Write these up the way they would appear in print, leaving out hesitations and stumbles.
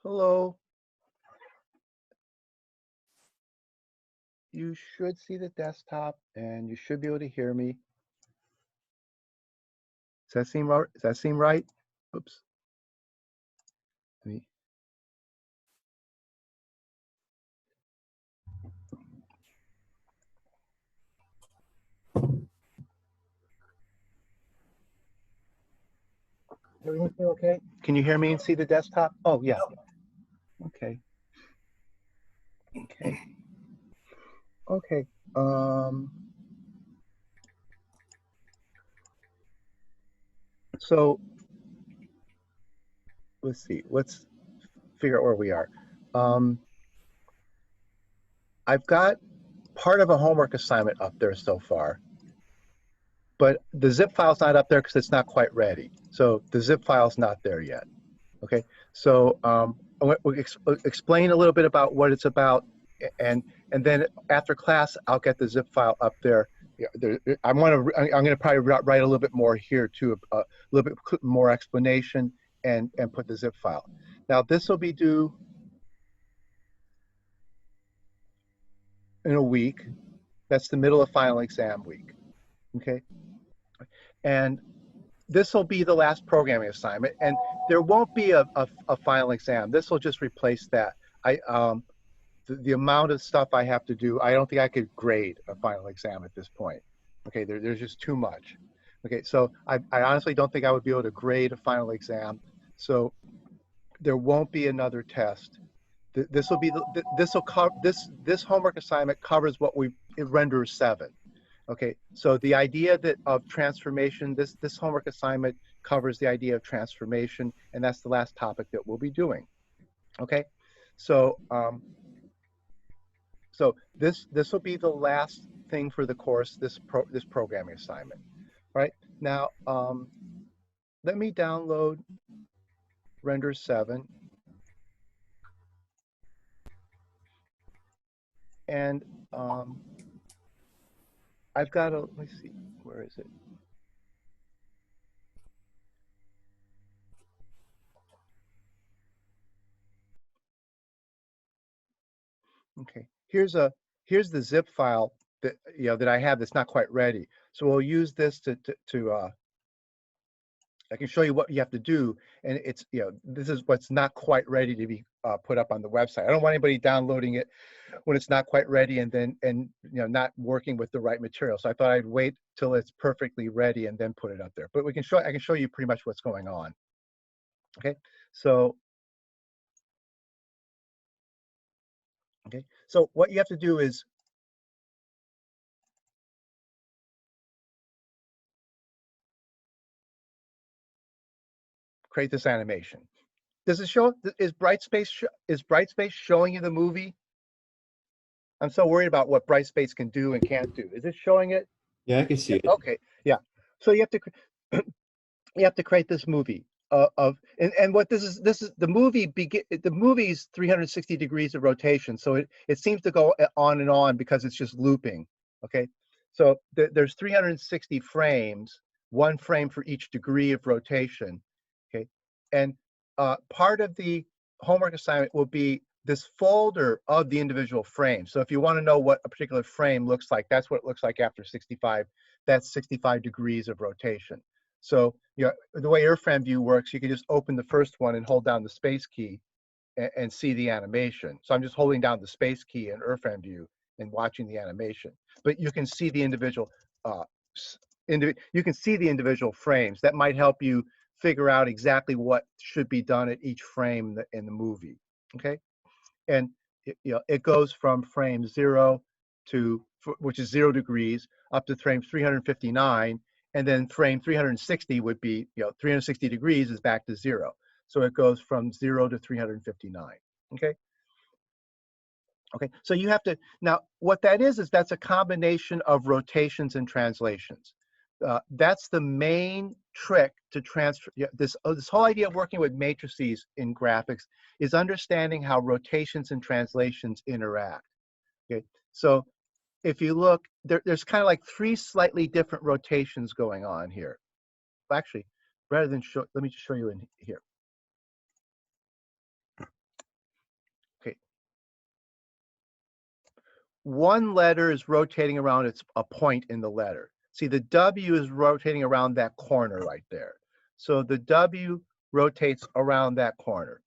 Hello. You should see the desktop and you should be able to hear me. Does that seem right? Does that seem right? Oops. Let me- Everything feel okay? Can you hear me and see the desktop? Oh, yeah. Okay. Okay. Okay. Um, so let's see. Let's figure out where we are. Um, I've got part of a homework assignment up there so far, but the zip file's not up there because it's not quite ready. So the zip file's not there yet. Okay, so we'll explain a little bit about what it's about, and and then after class, I'll get the zip file up there. Yeah, I'm gonna probably write a little bit more here too, a little bit more explanation, and put the zip file. Now this will be due in a week. That's the middle of final exam week. Okay, and this will be the last programming assignment, and there won't be a final exam. This will just replace that. The amount of stuff I have to do, I don't think I could grade a final exam at this point. Okay, there's just too much. Okay, so I honestly don't think I would be able to grade a final exam. So there won't be another test. This will be this will cover this homework assignment covers what we it renders 7. Okay, so the idea that of transformation, this homework assignment covers the idea of transformation, and that's the last topic that we'll be doing. Okay, so this will be the last thing for the course, this programming assignment. All right, now let me download Render 7, and I've got a, let me see, where is it? Okay, here's the zip file that that I have that's not quite ready. So we'll use this to I can show you what you have to do, and it's this is what's not quite ready to be put up on the website. I don't want anybody downloading it when it's not quite ready and then not working with the right material. So I thought I'd wait till it's perfectly ready and then put it up there. But I can show you pretty much what's going on. Okay, so what you have to do is create this animation. Does it show? Is Brightspace showing you the movie? I'm so worried about what Brightspace can do and can't do. Is it showing it? Yeah, I can see it. Okay, yeah. So you have to you have to create this movie and what this is the movie's 360 degrees of rotation, so it seems to go on and on because it's just looping. Okay, so there's 360 frames, one frame for each degree of rotation. Okay, and part of the homework assignment will be this folder of the individual frames. So if you want to know what a particular frame looks like, that's what it looks like after 65. That's 65 degrees of rotation. So the way Airframe View works, you can just open the first one and hold down the space key and see the animation. So I'm just holding down the space key in Airframe View and watching the animation. But you can see the individual you can see the individual frames. That might help you figure out exactly what should be done at each frame in the movie. Okay, and it goes from frame 0 to which is 0 degrees up to frame 359, and then frame 360 would be 360 degrees is back to 0. So it goes from 0 to 359. Okay. Okay, so you have to, now what that is that's a combination of rotations and translations. That's the main trick to transfer this whole idea of working with matrices in graphics is understanding how rotations and translations interact. Okay, so if you look, there's kind of like 3 slightly different rotations going on here. Actually, rather than show, let me just show you in here. one letter is rotating around a point in the letter. See, the W is rotating around that corner right there. So the W rotates around that corner.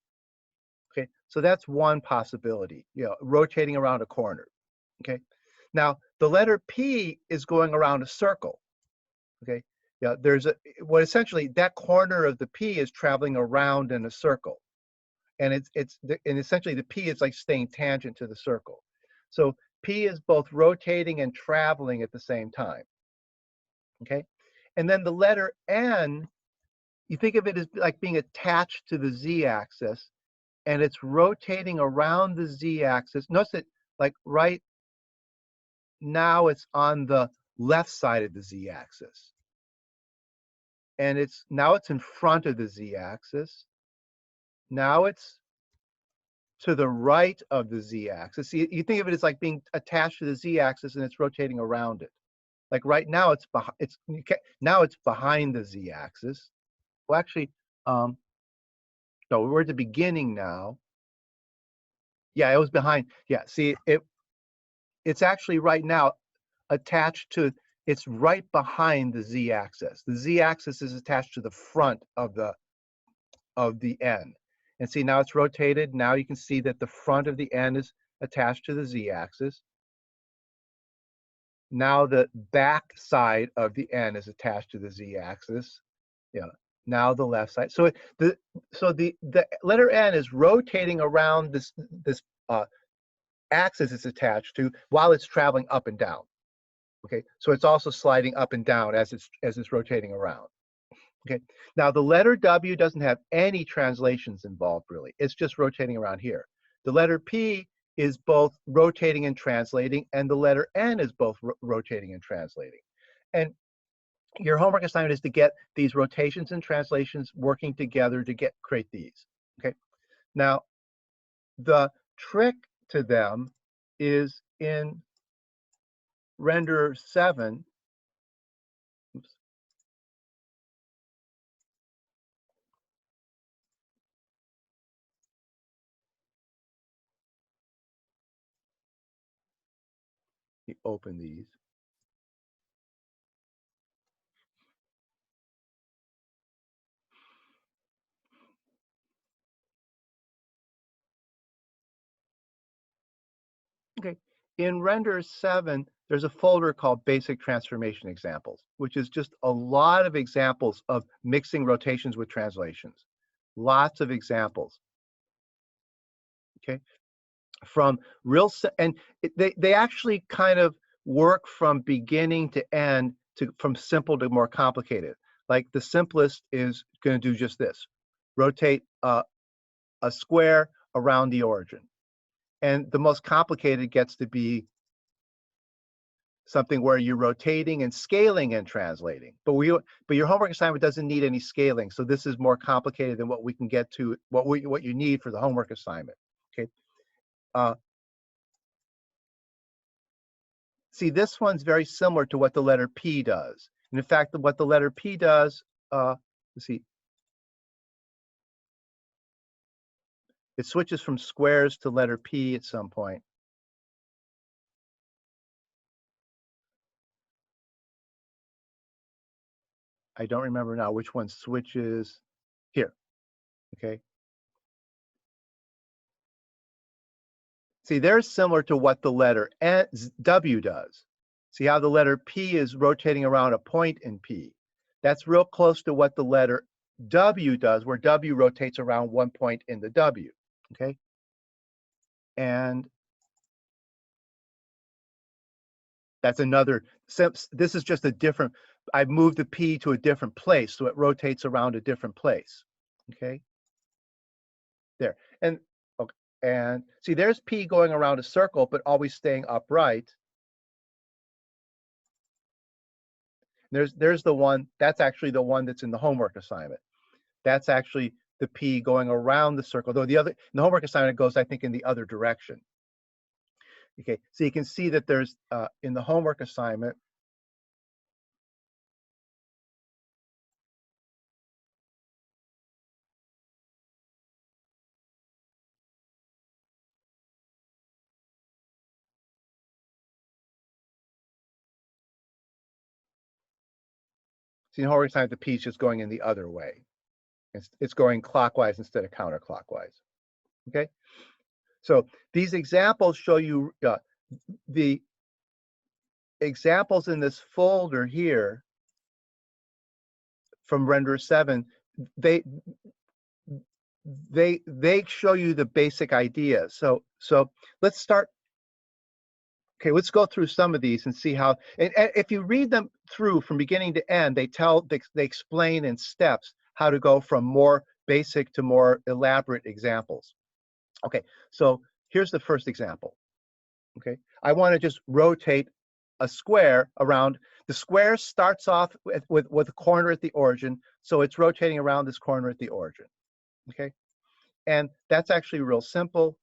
Okay, so that's one possibility, rotating around a corner. Okay, now the letter P is going around a circle. Okay, yeah, what essentially that corner of the P is traveling around in a circle, and and essentially the P is like staying tangent to the circle. So P is both rotating and traveling at the same time. Okay, and then the letter N, you think of it as like being attached to the Z-axis, and it's rotating around the Z-axis. Notice that, like right now, it's on the left side of the Z-axis, and now it's in front of the Z-axis. Now it's to the right of the Z-axis. You think of it as like being attached to the Z-axis, and it's rotating around it. Like right now, now it's behind the Z-axis. Well, actually, no, we're at the beginning now. Yeah, it was behind. Yeah, see, it's actually right now attached to. It's right behind the Z-axis. The Z-axis is attached to the front of the N. And see, now it's rotated. Now you can see that the front of the N is attached to the Z-axis. Now the back side of the N is attached to the Z-axis. Yeah. Now the left side. So the letter N is rotating around this axis it's attached to while it's traveling up and down. Okay. So it's also sliding up and down as it's rotating around. Okay. Now the letter W doesn't have any translations involved really. It's just rotating around here. The letter P is both rotating and translating, and the letter N is both rotating and translating. And your homework assignment is to get these rotations and translations working together to create these. Okay. Now the trick to them is in render 7. Oops. You open these. Okay. In render 7, there's a folder called Basic Transformation Examples, which is just a lot of examples of mixing rotations with translations. Lots of examples. Okay. From and they actually kind of work from beginning to end, from simple to more complicated. Like the simplest is going to do just this: rotate a square around the origin. And the most complicated gets to be something where you're rotating and scaling and translating. But your homework assignment doesn't need any scaling, so this is more complicated than what we can get to, what you need for the homework assignment. Okay. See, this one's very similar to what the letter P does. And in fact, what the letter P does, let's see, it switches from squares to letter P at some point. I don't remember now which one switches here. Okay. See, they're similar to what the letter W does. See how the letter P is rotating around a point in P. That's real close to what the letter W does, where W rotates around one point in the W. Okay. And that's another, this is just a different, I've moved the P to a different place, so it rotates around a different place. Okay. There. And okay. And see, there's P going around a circle, but always staying upright. There's the one, that's actually the one that's in the homework assignment. That's actually the P going around the circle, though the homework assignment goes, I think, in the other direction. Okay, so you can see that there's, in the homework assignment, See, in horizontal time, the P is just going in the other way. It's going clockwise instead of counterclockwise. Okay, so these examples show you the examples in this folder here from Render 7. They show you the basic idea. So let's start. Okay, let's go through some of these and see how. And if you read them through from beginning to end, they explain in steps how to go from more basic to more elaborate examples. Okay, so here's the first example. Okay, I want to just rotate a square around. The square starts off with a corner at the origin, so it's rotating around this corner at the origin. Okay, and that's actually real simple.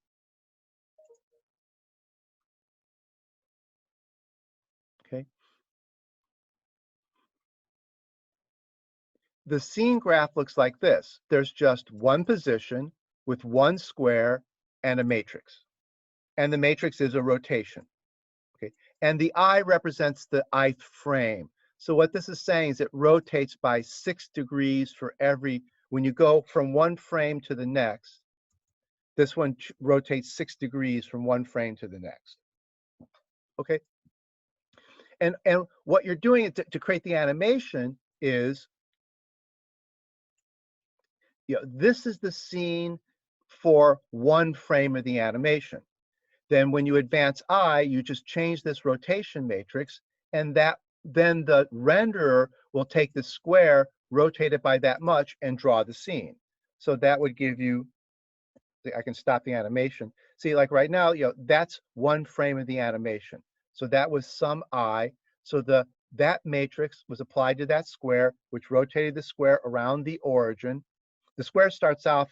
Okay, the scene graph looks like this. There's just one position with one square and a matrix, and the matrix is a rotation. Okay, and the I represents the ith frame. So what this is saying is it rotates by 6 degrees for every, when you go from one frame to the next, this one rotates 6 degrees from one frame to the next. Okay, and what you're doing to create the animation is, this is the scene for one frame of the animation. Then when you advance I, you just change this rotation matrix, and then the renderer will take the square, rotate it by that much, and draw the scene. So that would give you, I can stop the animation. See, like right now, that's one frame of the animation. So that was some I. So that matrix was applied to that square, which rotated the square around the origin. The square starts off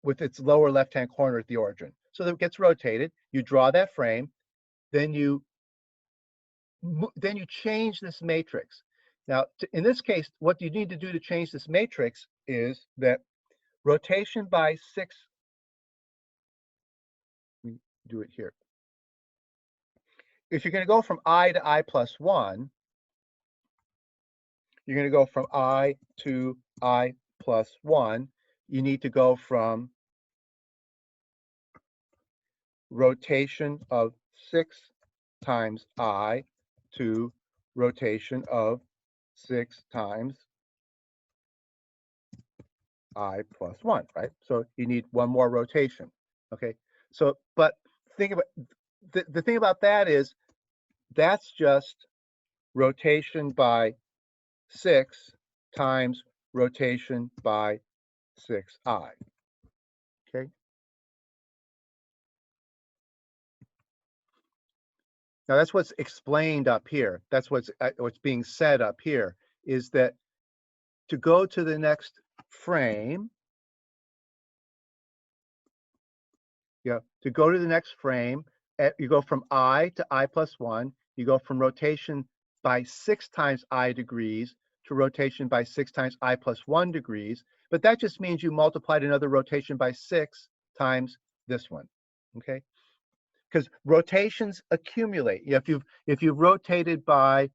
with its lower left-hand corner at the origin. So that it gets rotated. You draw that frame, then you change this matrix. Now, in this case, what you need to do to change this matrix is that rotation by 6. We do it here. If you're going to go from I to I plus 1, you're going to go from I to I plus 1. You need to go from rotation of 6 times I to rotation of 6 times I plus 1, right? So you need one more rotation. Okay, so but think about the thing about that is that's just rotation by 6 times rotation by 6i. Okay, now that's what's explained up here. That's what's being said up here, is that to go to the next frame, to go to the next frame, you go from I to I plus 1. You go from rotation by 6 times I degrees to rotation by 6 times I plus 1 degrees. But that just means you multiplied another rotation by 6 times this one. Okay, because rotations accumulate. If you've rotated by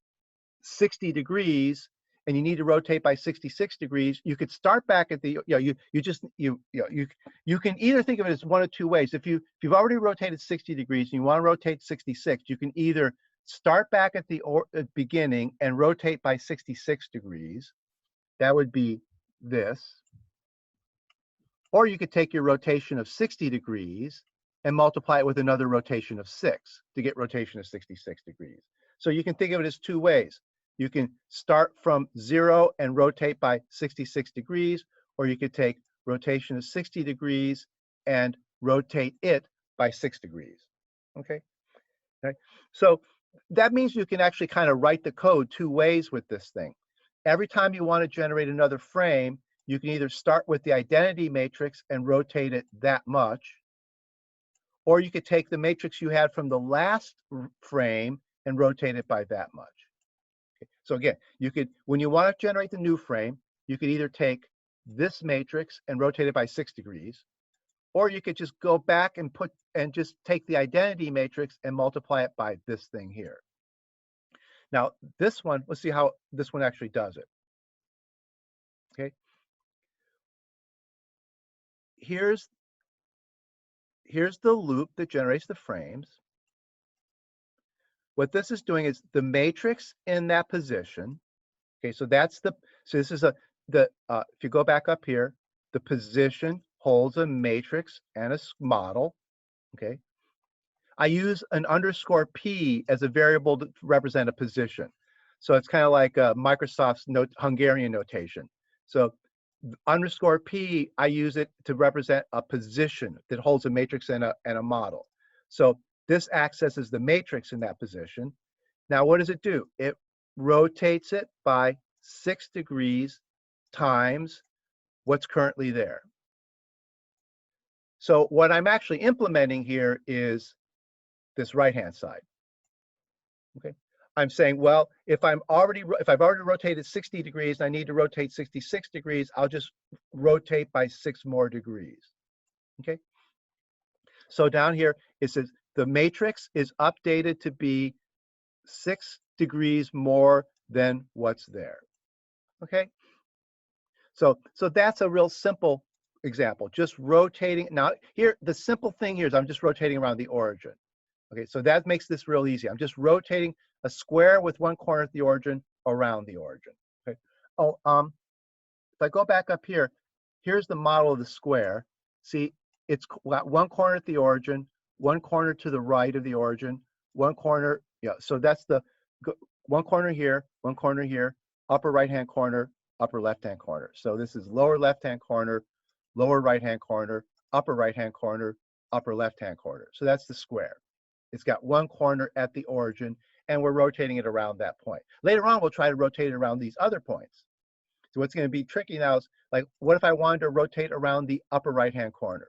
60 degrees and you need to rotate by 66 degrees, you could start back at the, you can either think of it as one of two ways. If you've already rotated 60 degrees and you want to rotate 66, you can either start back at the beginning and rotate by 66 degrees. That would be this. Or you could take your rotation of 60 degrees and multiply it with another rotation of 6 to get rotation of 66 degrees. So you can think of it as two ways. You can start from 0 and rotate by 66 degrees, or you could take rotation of 60 degrees and rotate it by 6 degrees. Okay? So that means you can actually kind of write the code two ways with this thing. Every time you want to generate another frame, you can either start with the identity matrix and rotate it that much, or you could take the matrix you had from the last frame and rotate it by that much. Okay. So again, you could, when you want to generate the new frame, you could either take this matrix and rotate it by 6 degrees, or you could just go back and just take the identity matrix and multiply it by this thing here. Now, this one, let's see how this one actually does it. here's the loop that generates the frames. What this is doing is the matrix in that position. Okay, so that's so this is if you go back up here, the position holds a matrix and a model. Okay, I use an underscore P as a variable to represent a position. So it's kind of like Microsoft's Hungarian notation. So underscore P, I use it to represent a position that holds a matrix and a model. So this accesses the matrix in that position. Now, what does it do? It rotates it by 6 degrees times what's currently there. So what I'm actually implementing here is this right-hand side. Okay, I'm saying, well, if I've already rotated 60 degrees and I need to rotate 66 degrees, I'll just rotate by 6 more degrees. Okay, so down here it says the matrix is updated to be 6 degrees more than what's there. Okay, so that's a real simple example, just rotating. Now here, the simple thing here is I'm just rotating around the origin. Okay, so that makes this real easy. I'm just rotating a square with one corner at the origin around the origin. Okay. Oh, if I go back up here, here's the model of the square. See, it's got one corner at the origin, one corner to the right of the origin, one corner. Yeah, so that's the one corner here, upper right-hand corner, upper left-hand corner. So this is lower left-hand corner, lower right-hand corner, upper right-hand corner, upper left-hand corner. So that's the square. It's got one corner at the origin, and we're rotating it around that point. Later on, we'll try to rotate it around these other points. So what's going to be tricky now is, like, what if I wanted to rotate around the upper right-hand corner?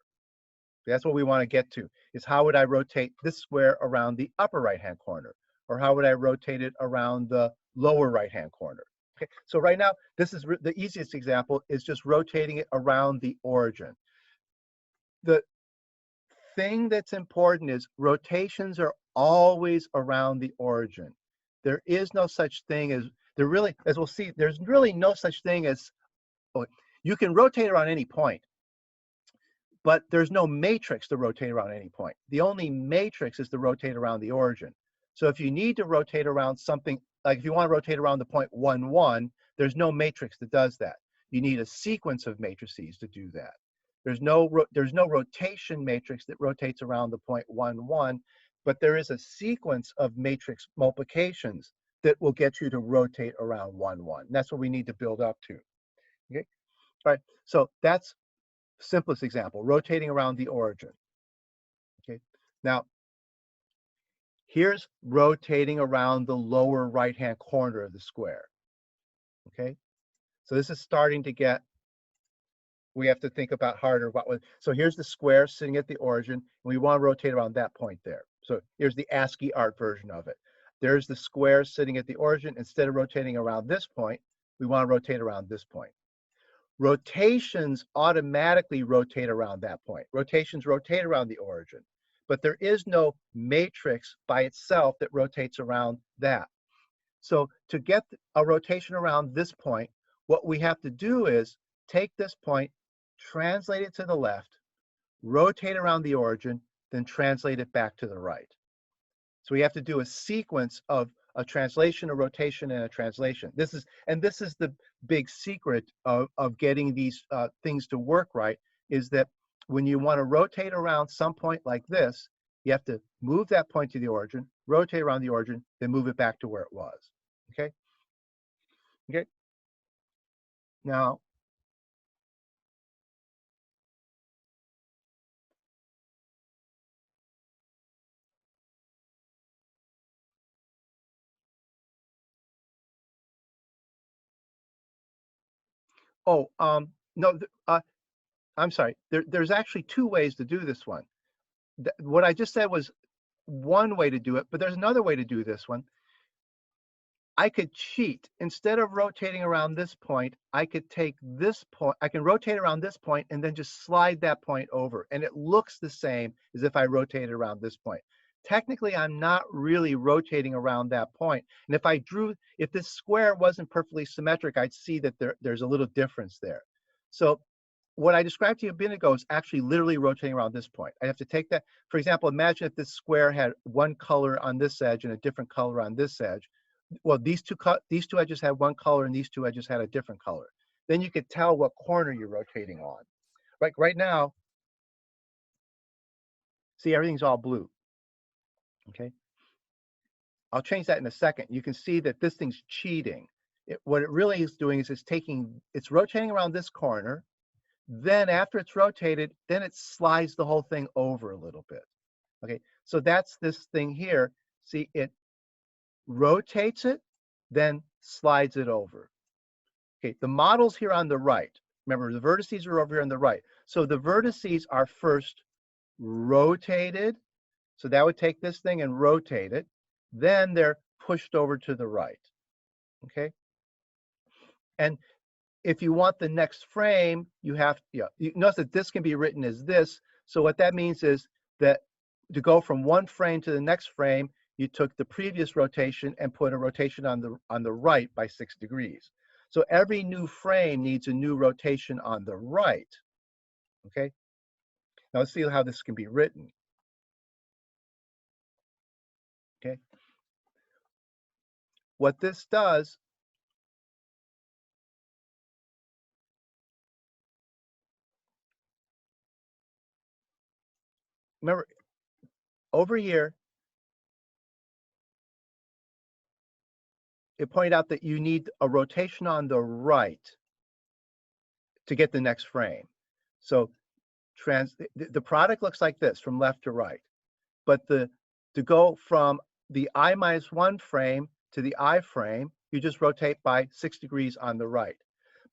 That's what we want to get to, is how would I rotate this square around the upper right-hand corner? Or how would I rotate it around the lower right-hand corner? Okay, so right now, this is the easiest example, is just rotating it around the origin. The thing that's important is rotations are always around the origin. There is no such thing as, as we'll see, there's really no such thing as, you can rotate around any point, but there's no matrix to rotate around any point. The only matrix is to rotate around the origin. So if you need to rotate around something, like if you want to rotate around the point 1, 1, there's no matrix that does that. You need a sequence of matrices to do that. There's no rotation matrix that rotates around the point 1, 1, but there is a sequence of matrix multiplications that will get you to rotate around 1, 1. That's what we need to build up to. Okay, all right. So that's simplest example, rotating around the origin. Okay, now here's rotating around the lower right-hand corner of the square. Okay, so this is starting to get, we have to think about harder. So here's the square sitting at the origin, and we want to rotate around that point there. So here's the ASCII art version of it. There's the square sitting at the origin. Instead of rotating around this point, we want to rotate around this point. Rotations automatically rotate around that point. Rotations rotate around the origin, but there is no matrix by itself that rotates around that. So to get a rotation around this point, what we have to do is take this point, translate it to the left, rotate around the origin, then translate it back to the right. So we have to do a sequence of a translation, a rotation, and a translation. This is the big secret of getting these things to work right, is that when you want to rotate around some point like this, you have to move that point to the origin, rotate around the origin, then move it back to where it was. Okay? Okay? Now, no, I'm sorry. There's actually 2 ways to do this one. What I just said was one way to do it, but there's another way to do this one. I could cheat. Instead of rotating around this point, I could take this point, I can rotate around this point and then just slide that point over. And it looks the same as if I rotated around this point. Technically, I'm not really rotating around that point. And if this square wasn't perfectly symmetric, I'd see that there's a little difference there. So what I described to you a minute ago is actually literally rotating around this point. I have to take that. For example, imagine if this square had one color on this edge and a different color on this edge. Well, these two edges had one color and these two edges had a different color. Then you could tell what corner you're rotating on. Like right now, see, everything's all blue. Okay. I'll change that in a second. You can see that this thing's cheating. What it really is doing is it's rotating around this corner. Then after it's rotated, then it slides the whole thing over a little bit. Okay, so that's this thing here. See, it rotates it, then slides it over. Okay, the model's here on the right. Remember, the vertices are over here on the right. So the vertices are first rotated. So that would take this thing and rotate it. Then they're pushed over to the right. Okay, and if you want the next frame, you have, you notice that this can be written as this. So what that means is that to go from one frame to the next frame, you took the previous rotation and put a rotation on the right by 6 degrees. So every new frame needs a new rotation on the right. Okay. Now let's see how this can be written. Okay. What this does, remember, over here, it pointed out that you need a rotation on the right to get the next frame. So the product looks like this from left to right, but to go from the I-1 frame to the I frame, you just rotate by 6 degrees on the right.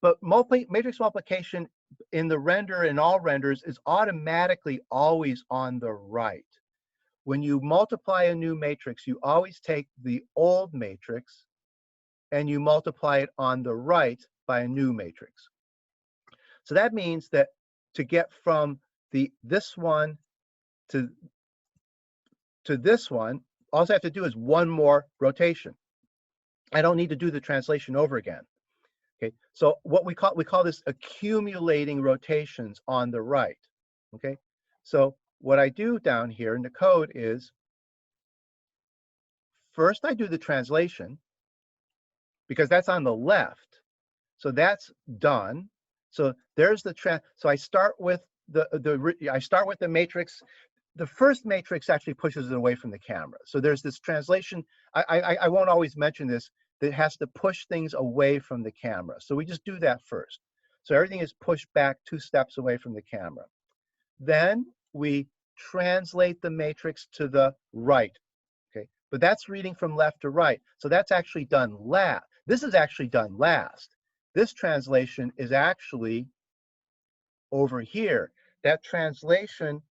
But matrix multiplication in the render and all renders is automatically always on the right. When you multiply a new matrix, you always take the old matrix and you multiply it on the right by a new matrix. So that means that to get from this one to this one, all I have to do is one more rotation. I don't need to do the translation over again. Okay, so what we call this accumulating rotations on the right. Okay, so what I do down here in the code is first I do the translation because that's on the left. So that's done. So there's the so I start with the matrix. The first matrix actually pushes it away from the camera. So there's this translation. I won't always mention this, that has to push things away from the camera. So we just do that first. So everything is pushed back 2 steps away from the camera. Then we translate the matrix to the right. Okay, but that's reading from left to right. So that's actually done last. This is actually done last. This translation is actually over here. That translation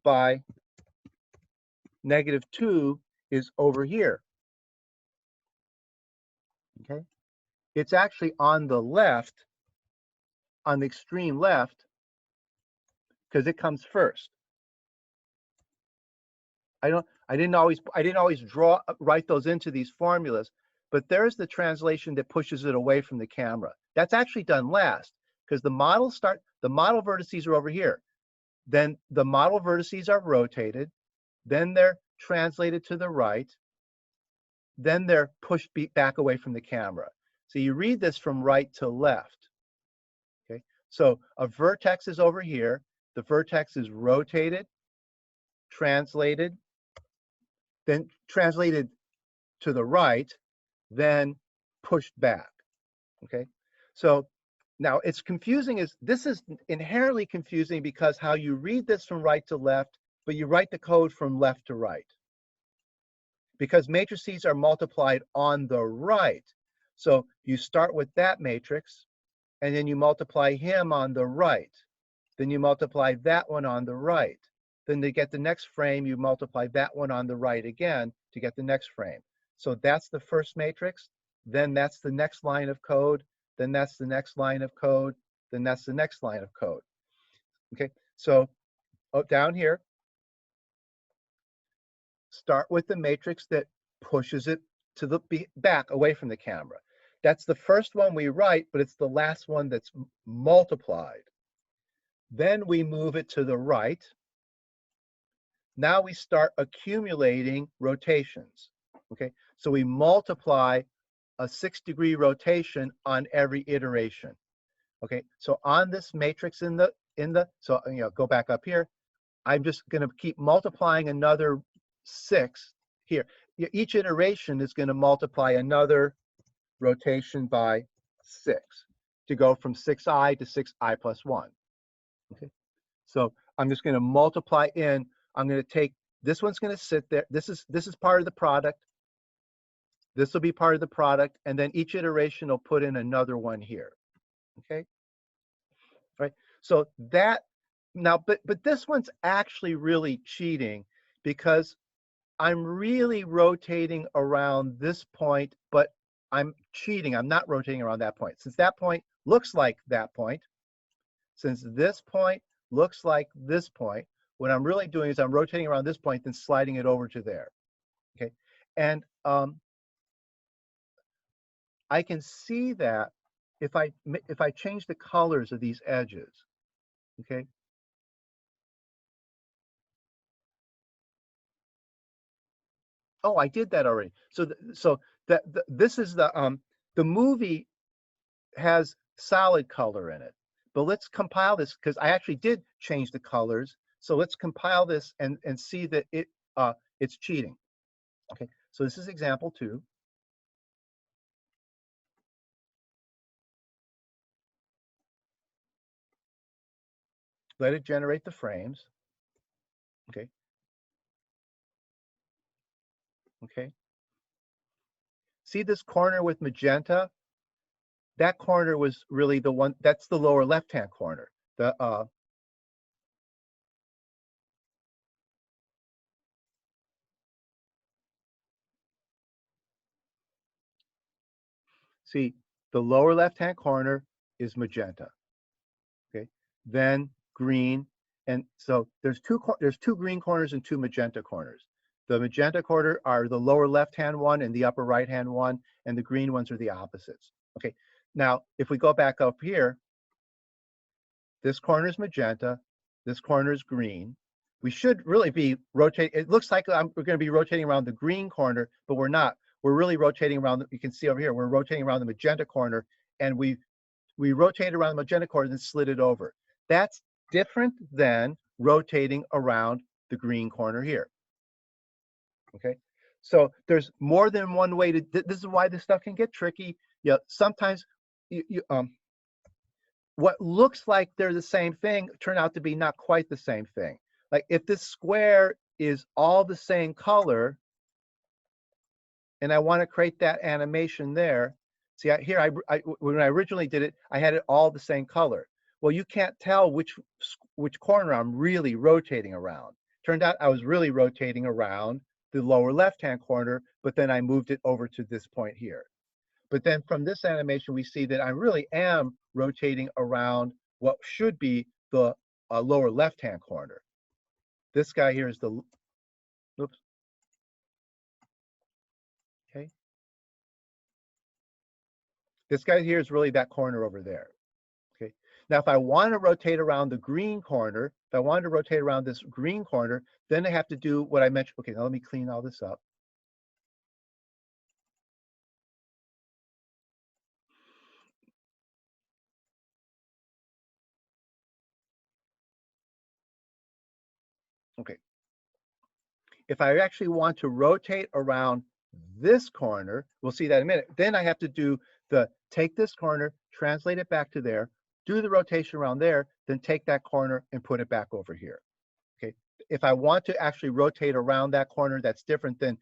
by -2 is over here. Okay, it's actually on the left, on the extreme left, because it comes first. I didn't always write those into these formulas, but there's the translation that pushes it away from the camera. That's actually done last because the model vertices are over here. Then the model vertices are rotated, then they're translated to the right, then they're pushed back away from the camera. So you read this from right to left. Okay, so a vertex is over here. The vertex is rotated, translated, then translated to the right, then pushed back. Okay, so now it's confusing. This is inherently confusing because how you read this from right to left, but you write the code from left to right. Because matrices are multiplied on the right. So you start with that matrix, and then you multiply him on the right. Then you multiply that one on the right. Then to get the next frame, you multiply that one on the right again to get the next frame. So that's the first matrix. Then that's the next line of code. Then that's the next line of code. Then that's the next line of code. Okay, so down here, start with the matrix that pushes it to the back away from the camera. That's the first one we write, but it's the last one that's multiplied. Then we move it to the right. Now we start accumulating rotations. Okay, so we multiply a 6-degree rotation on every iteration. Okay, so on this matrix so go back up here. I'm just going to keep multiplying another 6 here. Each iteration is going to multiply another rotation by 6 to go from 6i to 6i plus 1. Okay, so I'm just going to multiply in. I'm going to take this one's going to sit there. This is part of the product. This will be part of the product, and then each iteration will put in another one here. Okay, right. So that now, but this one's actually really cheating because I'm really rotating around this point, but I'm cheating. I'm not rotating around that point. Since that point looks like that point, since this point looks like this point, what I'm really doing is I'm rotating around this point, then sliding it over to there. Okay, and I can see that if I change the colors of these edges. Okay, oh, I did that already. So this is the movie has solid color in it. But let's compile this because I actually did change the colors. So let's compile this and see that it's cheating. Okay, so this is example 2. Let it generate the frames. Okay. Okay. See this corner with magenta? That corner was really the one, that's the lower left-hand corner. See, the lower left-hand corner is magenta. Okay. Then green. And so there's two green corners and 2 magenta corners. The magenta corner are the lower left-hand one and the upper right-hand one, and the green ones are the opposites. Okay. Now, if we go back up here, this corner is magenta, this corner is green. We should really be rotating. It looks like we're going to be rotating around the green corner, but we're not. We're really rotating around. You can see over here, we're rotating around the magenta corner, and we rotated around the magenta corner and then slid it over. That's different than rotating around the green corner here. Okay, so there's more than one way to. This is why this stuff can get tricky. Yeah, sometimes what looks like they're the same thing turn out to be not quite the same thing. Like if this square is all the same color, and I want to create that animation there. See, here, when I originally did it, I had it all the same color. Well, you can't tell which corner I'm really rotating around. Turned out I was really rotating around the lower left-hand corner, but then I moved it over to this point here. But then from this animation, we see that I really am rotating around what should be the lower left-hand corner. This guy here is the, oops. Okay. This guy here is really that corner over there. Okay. Now, if I want to rotate around the green corner, if I wanted to rotate around this green corner, then I have to do what I mentioned. Okay, now let me clean all this up. Okay. If I actually want to rotate around this corner, we'll see that in a minute. Then I have to do take this corner, translate it back to there, do the rotation around there, then take that corner and put it back over here. Okay. If I want to actually rotate around that corner, that's different than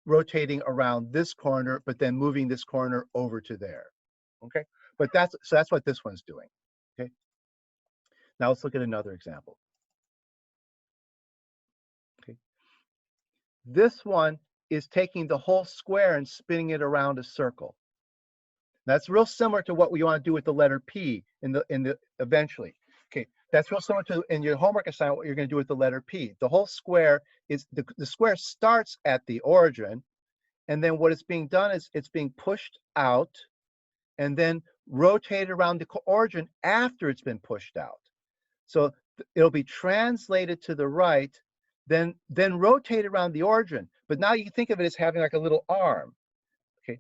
rotating around this corner, but then moving this corner over to there. Okay. But that's what this one's doing. Okay. Now let's look at another example. Okay. This one is taking the whole square and spinning it around a circle. That's real similar to what we want to do with the letter P in the eventually. Okay, that's real similar to in your homework assignment what you're going to do with the letter P. The whole square is the square starts at the origin, and then what is being done is it's being pushed out and then rotated around the origin after it's been pushed out. So it'll be translated to the right, then rotate around the origin. But now you can think of it as having like a little arm. Okay.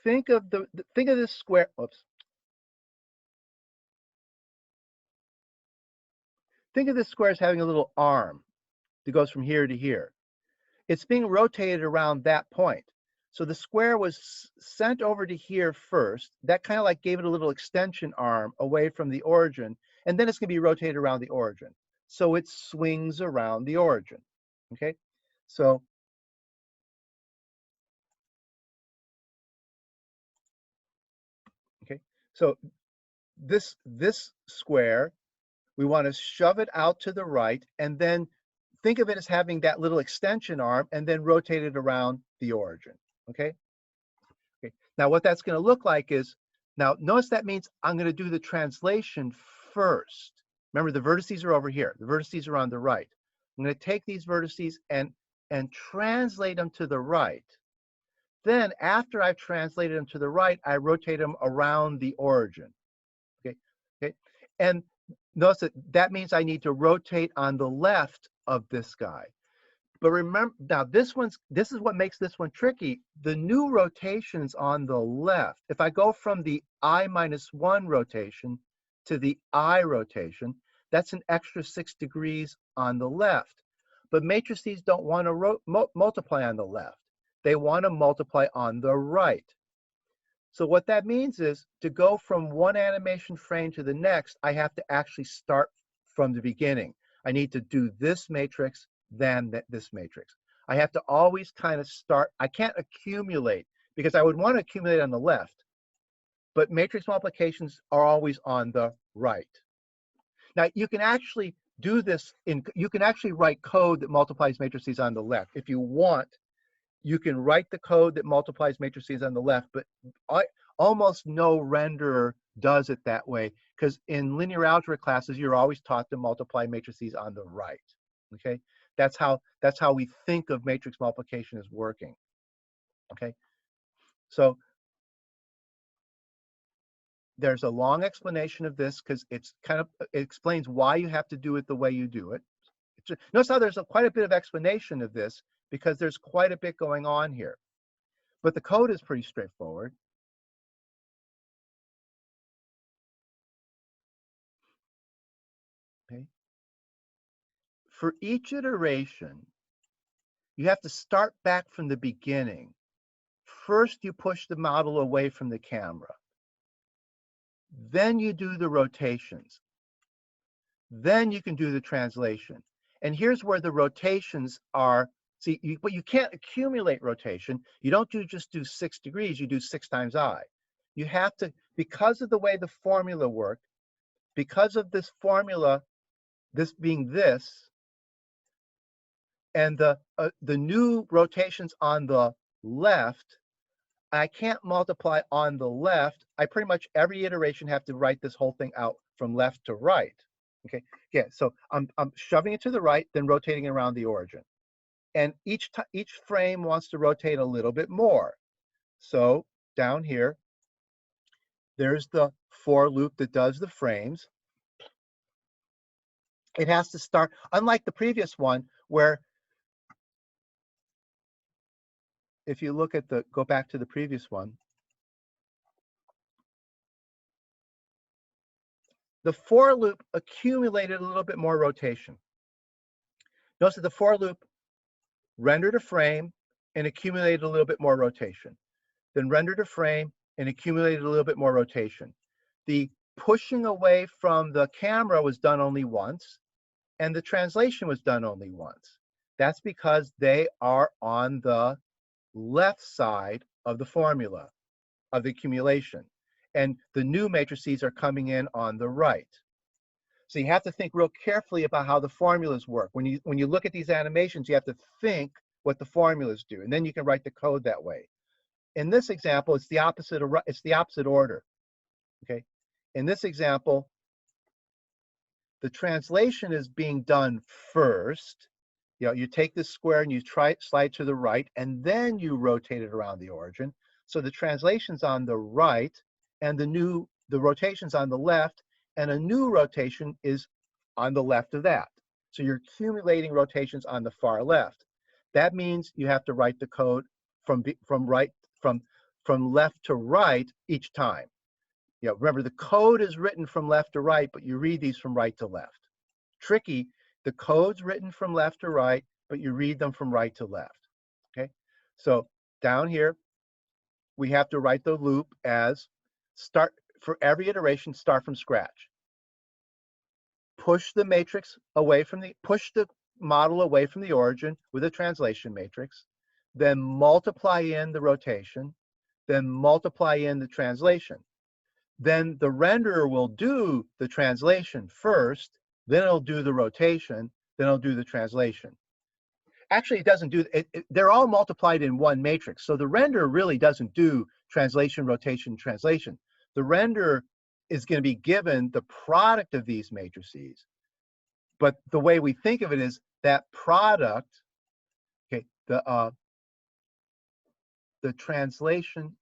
Think of this square. Oops. Think of this square as having a little arm that goes from here to here. It's being rotated around that point. So the square was sent over to here first. That kind of like gave it a little extension arm away from the origin, and then it's going to be rotated around the origin. So it swings around the origin. Okay, so this square, we want to shove it out to the right, and then think of it as having that little extension arm, and then rotate it around the origin. Okay. Okay. Now what that's going to look like is, now notice that means I'm going to do the translation first. Remember, the vertices are over here. The vertices are on the right. I'm going to take these vertices and translate them to the right. Then after I've translated them to the right, I rotate them around the origin. Okay. Okay. And notice that means I need to rotate on the left of this guy. But remember, now this is what makes this one tricky. The new rotations on the left, if I go from the I-1 rotation to the I rotation, that's an extra 6 degrees on the left. But matrices don't want to multiply on the left. They want to multiply on the right. So what that means is, to go from one animation frame to the next, I have to actually start from the beginning. I need to do this matrix, then this matrix. I have to always kind of start. I can't accumulate, because I would want to accumulate on the left, but matrix multiplications are always on the right. Now you can actually do this you can actually write code that multiplies matrices on the left. If you want, you can write the code that multiplies matrices on the left, but almost no renderer does it that way, because in linear algebra classes, you're always taught to multiply matrices on the right. Okay, that's how we think of matrix multiplication as working. Okay, so there's a long explanation of this, because it explains why you have to do it the way you do it. Notice how there's quite a bit of explanation of this, because there's quite a bit going on here. But the code is pretty straightforward. Okay. For each iteration, you have to start back from the beginning. First, you push the model away from the camera. Then you do the rotations. Then you can do the translation. And here's where the rotations are. See, but you can't accumulate rotation. You don't just do 6 degrees, you do 6 times I. You have to, because of the way the formula worked, because of this formula, this being this, and the new rotations on the left, I can't multiply on the left. I pretty much every iteration have to write this whole thing out from left to right. Okay, yeah, so I'm shoving it to the right, then rotating it around the origin. And each frame wants to rotate a little bit more. So down here, there's the for loop that does the frames. It has to start, unlike the previous one, where if you look at go back to the previous one, the for loop accumulated a little bit more rotation. Notice that the for loop rendered a frame and accumulated a little bit more rotation, then rendered a frame and accumulated a little bit more rotation. The pushing away from the camera was done only once, and the translation was done only once. That's because they are on the left side of the formula of the accumulation, and the new matrices are coming in on the right. So you have to think real carefully about how the formulas work. When you look at these animations, you have to think what the formulas do, and then you can write the code that way. In this example, it's the opposite order. Okay, in this example, the translation is being done first. You take this square and you slide to the right, and then you rotate it around the origin. So the translation's on the right, and the rotation's on the left, and a new rotation is on the left of that. So you're accumulating rotations on the far left. That means you have to write the code from left to right each time. You know, remember, the code is written from left to right, but you read these from right to left. Tricky, the code's written from left to right, but you read them from right to left. Okay, so down here, we have to write the loop as start for every iteration, start from scratch. Push the matrix away from push the model away from the origin with a translation matrix, then multiply in the rotation, then multiply in the translation. Then the renderer will do the translation first, then it'll do the rotation, then it'll do the translation. Actually, it doesn't do it. They're all multiplied in one matrix. So the renderer really doesn't do translation, rotation, translation. The renderer is going to be given the product of these matrices. But the way we think of it is that product, okay, the translation,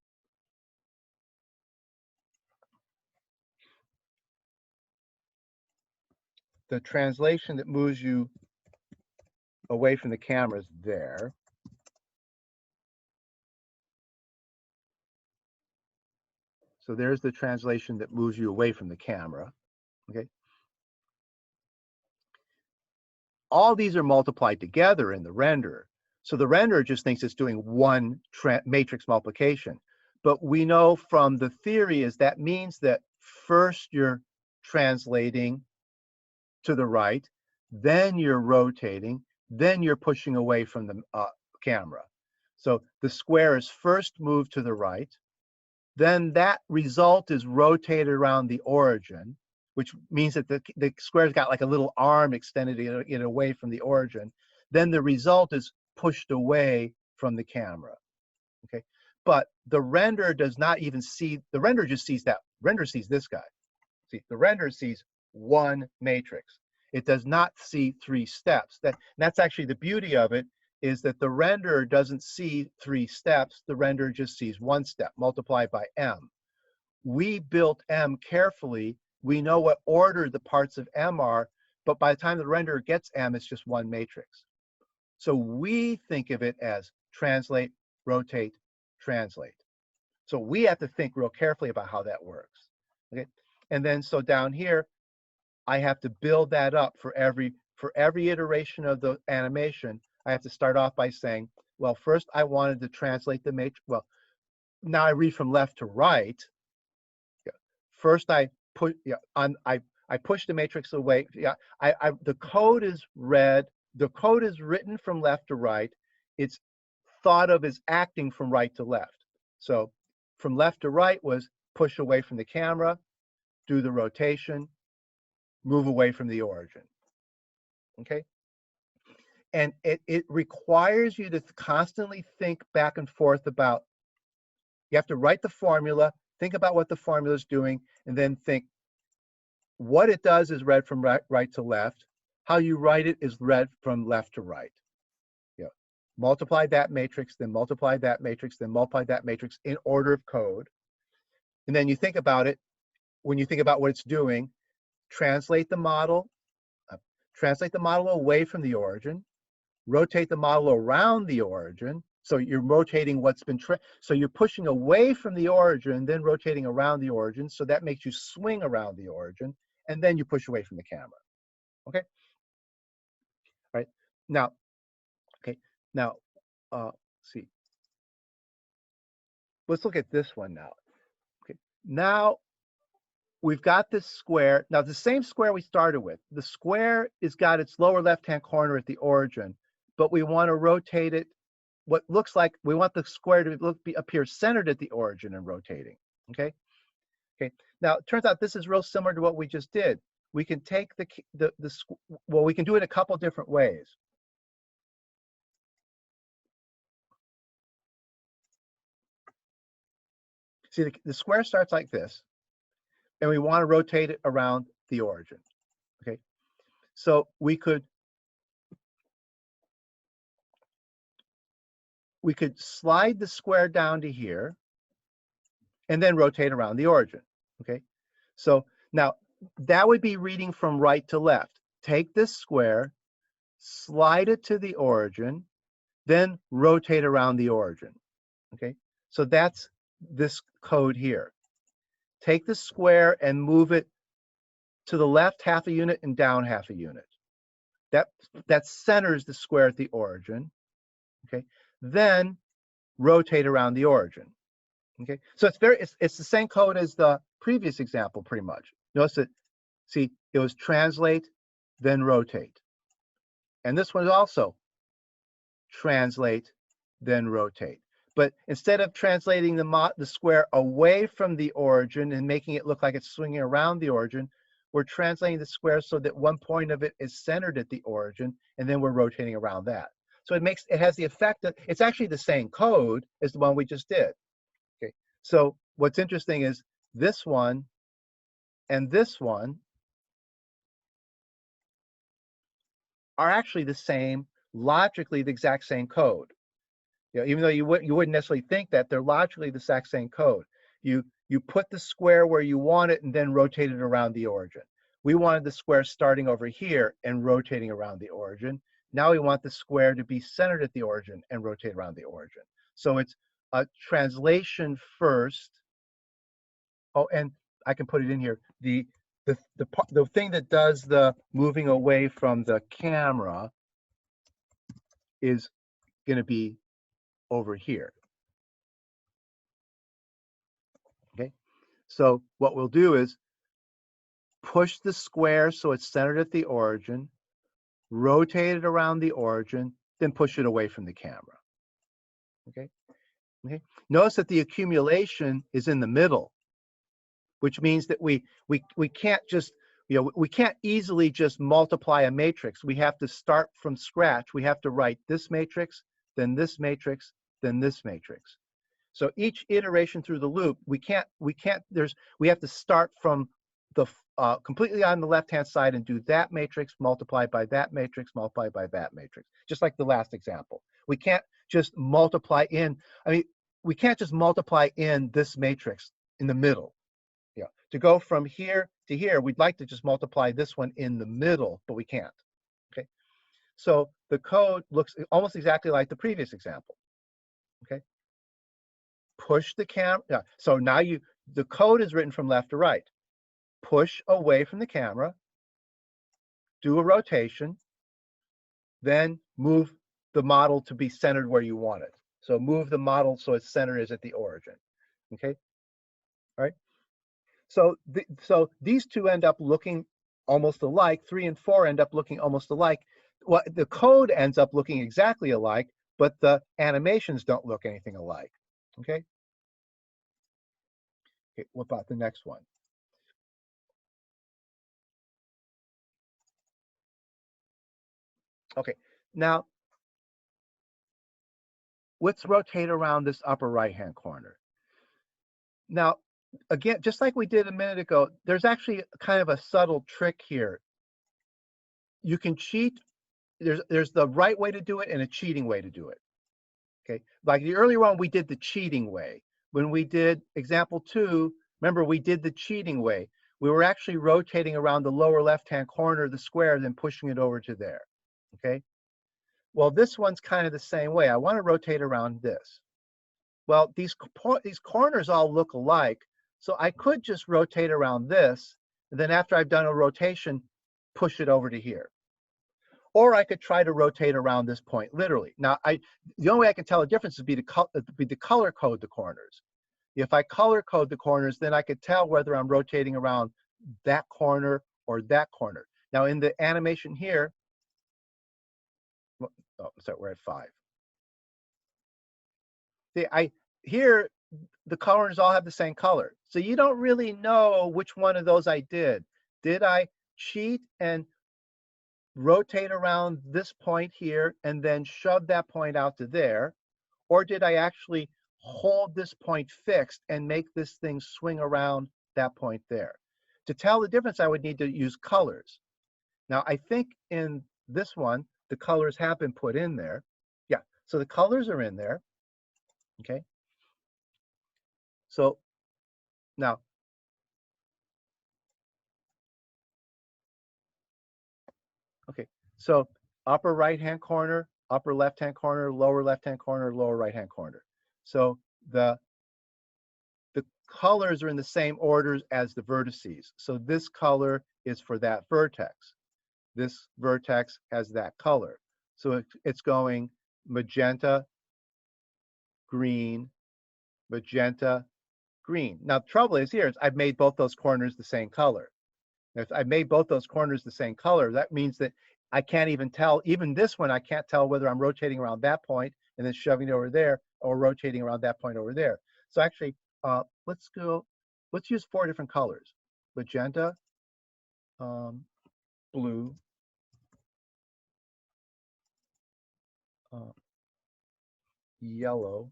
that moves you away from the camera is there. So there's the translation that moves you away from the camera, okay? All these are multiplied together in the renderer. So the renderer just thinks it's doing one matrix multiplication. But we know from the theory is that means that first you're translating to the right, then you're rotating, then you're pushing away from the camera. So the square is first moved to the right, then that result is rotated around the origin, which means that the square's got like a little arm extended it away from the origin. Then the result is pushed away from the camera. Okay, but the renderer does not even see, the renderer just sees that, renderer sees this guy. See, the renderer sees one matrix. It does not see three steps. That's actually the beauty of it, is that the renderer doesn't see three steps. The renderer just sees one step multiplied by m. We built m carefully. We know what order the parts of m are, but by the time the renderer gets m, it's just one matrix. So we think of it as translate, rotate, translate. So we have to think real carefully about how that works. Okay, and then so down here, I have to build that up for every iteration of the animation. I have to start off by saying, well, first I wanted to translate the matrix. Well, now I read from left to right. Yeah. First I put, yeah, I push the matrix away. Yeah, the code is read. The code is written from left to right. It's thought of as acting from right to left. So from left to right was push away from the camera, do the rotation, move away from the origin. Okay. And it requires you to constantly think back and forth about, you have to write the formula, think about what the formula is doing, and then think what it does is read from right to left. How you write it is read from left to right. Yeah. Multiply that matrix, then multiply that matrix, then multiply that matrix in order of code. And then you think about it, when you think about what it's doing, translate the model away from the origin, rotate the model around the origin. So you're rotating what's been, so you're pushing away from the origin, then rotating around the origin. So that makes you swing around the origin, and then you push away from the camera. Okay. All right. Now, okay. Now, see. Let's look at this one now. Okay. Now we've got this square. Now the same square we started with. The square has got its lower left-hand corner at the origin, but we want to rotate it. What looks like, we want the square to appear centered at the origin and rotating. Okay. Okay. Now it turns out this is real similar to what we just did. We can take well, we can do it a couple different ways. See, the square starts like this, and we want to rotate it around the origin. Okay. So we could slide the square down to here and then rotate around the origin. Okay. So now that would be reading from right to left. Take this square, slide it to the origin, then rotate around the origin. Okay, so that's this code here. Take the square and move it to the left half a unit and down half a unit. That centers the square at the origin. Okay, then rotate around the origin. Okay, so it's the same code as the previous example pretty much. Notice that, see, it was translate, then rotate. And this one is also translate, then rotate. But instead of translating the square away from the origin and making it look like it's swinging around the origin, we're translating the square so that one point of it is centered at the origin, and then we're rotating around that. So it has the effect that it's actually the same code as the one we just did. Okay. So what's interesting is this one and this one are actually the same, logically the exact same code. You know, even though you wouldn't necessarily think that, they're logically the exact same code. You put the square where you want it and then rotate it around the origin. We wanted the square starting over here and rotating around the origin. Now we want the square to be centered at the origin and rotate around the origin. So it's a translation first. Oh, and I can put it in here. The thing that does the moving away from the camera is going to be over here. Okay, so what we'll do is push the square so it's centered at the origin, rotate it around the origin, then push it away from the camera. Okay, okay. Notice that the accumulation is in the middle, which means that we can't just, you know, we can't easily just multiply a matrix. We have to start from scratch. We have to write this matrix, then this matrix, then this matrix. So each iteration through the loop, we have to start from the completely on the left-hand side and do that matrix multiplied by that matrix multiplied by that matrix, just like the last example. We can't just multiply in, I mean, we can't just multiply in this matrix in the middle. Yeah, to go from here to here, we'd like to just multiply this one in the middle, but we can't. Okay, so the code looks almost exactly like the previous example. Okay, push the camera. Yeah. So now the code is written from left to right. Push away from the camera, do a rotation, then move the model to be centered where you want it. So move the model so its center is at the origin. Okay, all right. So these two end up looking almost alike. 3 and 4 end up looking almost alike. Well, the code ends up looking exactly alike, but the animations don't look anything alike. Okay. Okay, what about the next one? Okay, now let's rotate around this upper right-hand corner. Now, again, just like we did a minute ago, there's actually kind of a subtle trick here. You can cheat. There's the right way to do it and a cheating way to do it. Okay, like the earlier one, we did the cheating way. When we did example 2, remember we did the cheating way. We were actually rotating around the lower left-hand corner of the square, then pushing it over to there. Okay. Well, this one's kind of the same way. I want to rotate around this. Well, these corners all look alike, so I could just rotate around this, and then after I've done a rotation, push it over to here. Or I could try to rotate around this point, literally. Now, the only way I can tell the difference would be to color code the corners. If I color code the corners, then I could tell whether I'm rotating around that corner or that corner. Now, in the animation here, oh, sorry, we're at 5. See, here the colors all have the same color, so you don't really know which one of those I did. Did I cheat and rotate around this point here and then shove that point out to there, or did I actually hold this point fixed and make this thing swing around that point there? To tell the difference, I would need to use colors. Now, I think in this one, the colors have been put in there. Yeah, so the colors are in there. Okay. So now So upper right-hand corner, upper left-hand corner, lower left-hand corner, lower right-hand corner. So the colors are in the same orders as the vertices. So this color is for that vertex. This vertex has that color. So it's going magenta, green, magenta, green. Now, the trouble is here is I've made both those corners the same color. If I made both those corners the same color, that means that I can't even tell, even this one, I can't tell whether I'm rotating around that point and then shoving it over there or rotating around that point over there. So actually, let's use 4 different colors. Magenta, blue, yellow.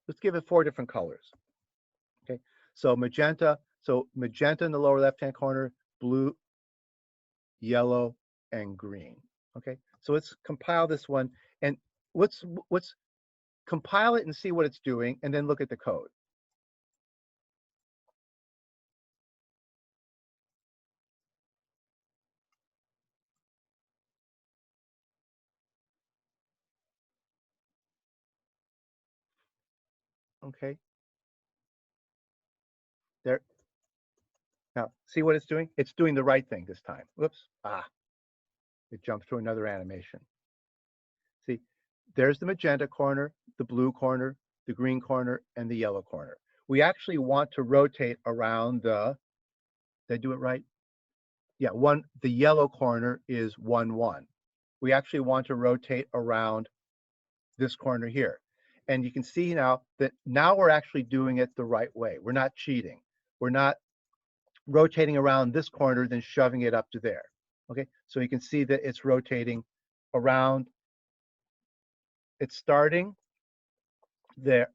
Let's give it 4 different colors. Okay, so magenta in the lower left-hand corner, blue, yellow, and green. Okay, so let's compile this one and let's compile it and see what it's doing and then look at the code. Okay, there. Now, see what it's doing? It's doing the right thing this time. Whoops. It jumped to another animation. See, there's the magenta corner, the blue corner, the green corner, and the yellow corner. We actually want to rotate around the, did I do it right? Yeah, the yellow corner is 1, 1. We actually want to rotate around this corner here. And you can see now that now we're actually doing it the right way. We're not cheating. We're not rotating around this corner, then shoving it up to there. Okay, so you can see that it's rotating around. It's starting there,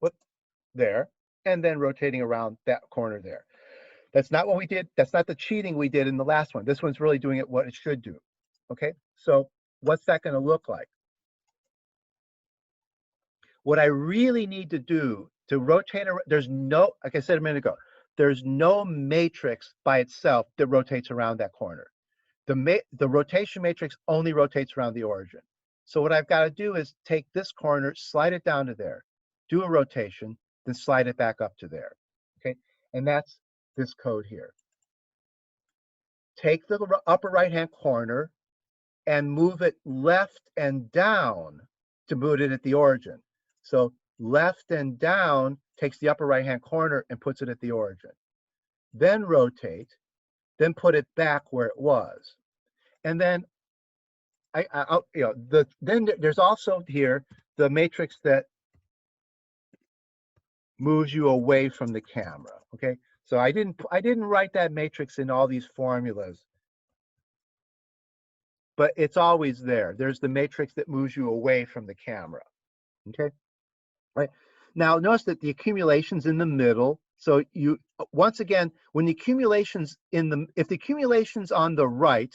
there, and then rotating around that corner there. That's not what we did. That's not the cheating we did in the last one. This one's really doing it what it should do. Okay, so what's that going to look like? What I really need to do to rotate, there's no, like I said a minute ago, there's no matrix by itself that rotates around that corner. The rotation matrix only rotates around the origin. So what I've got to do is take this corner, slide it down to there, do a rotation, then slide it back up to there. Okay, and that's this code here. Take the upper right-hand corner and move it left and down to put it at the origin. So left and down takes the upper right-hand corner and puts it at the origin. Then rotate, then put it back where it was. And then then there's also here the matrix that moves you away from the camera. Okay, so I didn't write that matrix in all these formulas, but it's always there. There's the matrix that moves you away from the camera. Okay, right. Now notice that the accumulation's in the middle. So you, once again, when the accumulation's if the accumulation's on the right,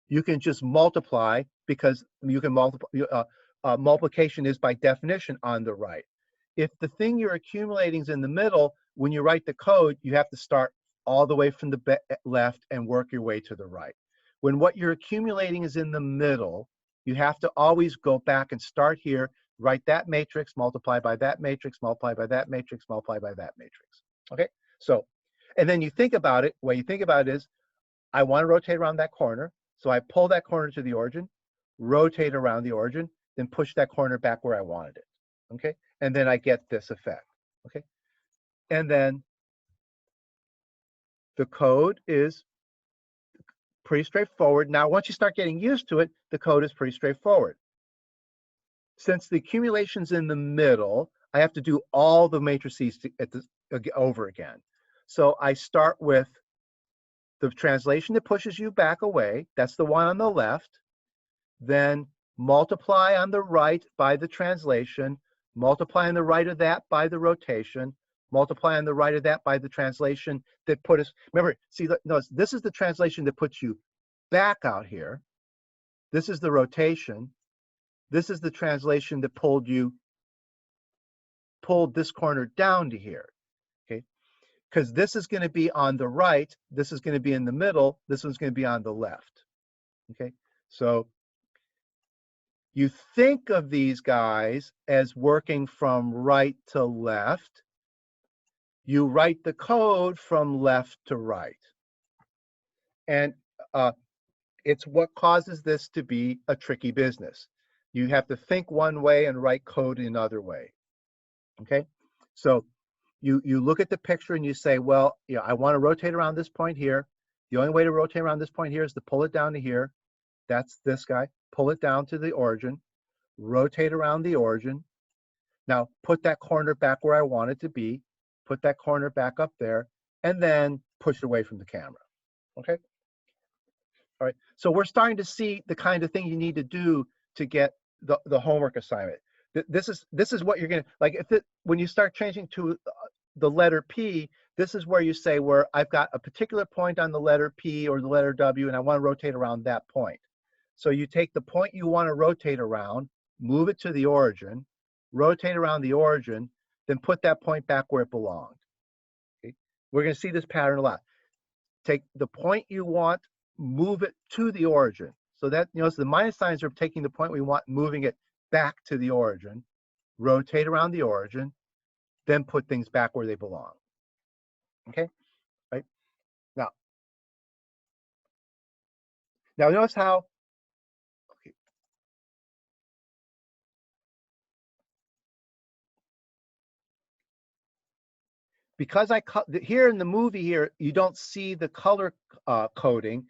you can just multiply because you can multiply. Multiplication is by definition on the right. If the thing you're accumulating is in the middle, when you write the code, you have to start all the way from the left and work your way to the right. When what you're accumulating is in the middle, you have to always go back and start here, write that matrix, multiply by that matrix, multiply by that matrix, multiply by that matrix. Okay, so, and then you think about it, the way you think about it is, I want to rotate around that corner, so I pull that corner to the origin, rotate around the origin, then push that corner back where I wanted it. Okay, and then I get this effect. Okay, and then the code is pretty straightforward. Now, once you start getting used to it, the code is pretty straightforward. Since the accumulation's in the middle, I have to do all the matrices over again. So I start with the translation that pushes you back away. That's the one on the left. Then multiply on the right by the translation, multiply on the right of that by the rotation, multiply on the right of that by the translation that put us, remember, see, notice, this is the translation that puts you back out here. This is the rotation. This is the translation that pulled this corner down to here, okay? Because this is going to be on the right, this is going to be in the middle, this one's going to be on the left, Okay, so you think of these guys as working from right to left. You write the code from left to right. And it's what causes this to be a tricky business. You have to think one way and write code another way. Okay, so you look at the picture and you say, well, I want to rotate around this point here. The only way to rotate around this point here is to pull it down to here. That's this guy. Pull it down to the origin. Rotate around the origin. Now put that corner back where I want it to be. Put that corner back up there, and then push it away from the camera. Okay. All right, so we're starting to see the kind of thing you need to do to get the homework assignment. This is what you're gonna like. When you start changing to the letter P, this is where you say, where I've got a particular point on the letter P or the letter W, and I want to rotate around that point. So you take the point you want to rotate around, move it to the origin, rotate around the origin, then put that point back where it belonged. Okay? We're going to see this pattern a lot. Take the point you want, move it to the origin. So that, so the minus signs are taking the point we want, moving it back to the origin, rotate around the origin, then put things back where they belong. Okay, right? Now notice how, okay. Because I cut here in the movie here, you don't see the color coding.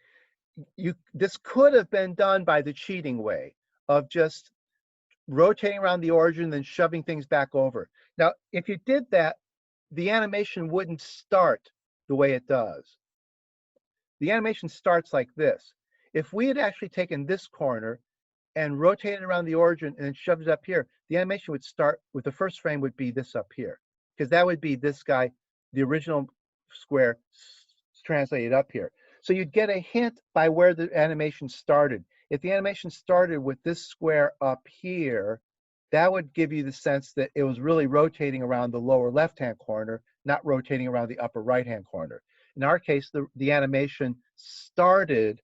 This could have been done by the cheating way of just rotating around the origin, then shoving things back over. Now, if you did that, the animation wouldn't start the way it does. The animation starts like this. If we had actually taken this corner and rotated around the origin and then shoved it up here, the animation would start with the first frame would be this up here, because that would be this guy, the original square translated up here. So you'd get a hint by where the animation started. If the animation started with this square up here, that would give you the sense that it was really rotating around the lower left-hand corner, not rotating around the upper right-hand corner. In our case, the animation started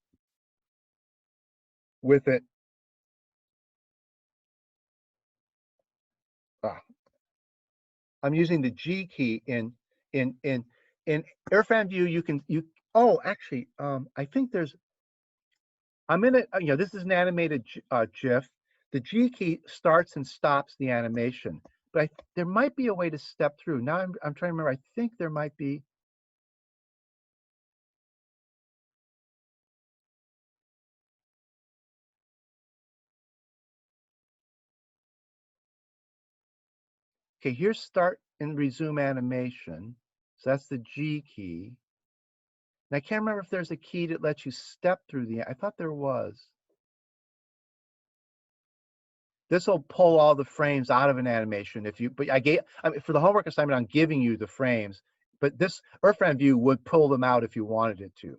with it. I'm using the G key in Airfan View. Oh, actually, I think there's. I'm in it. This is an animated GIF. The G key starts and stops the animation, but there might be a way to step through. Now I'm trying to remember. I think there might be. Okay, here's start and resume animation. So that's the G key. And I can't remember if there's a key that lets you step through I thought there was. This will pull all the frames out of an animation but for the homework assignment, I'm giving you the frames, but this Airfan View would pull them out if you wanted it to.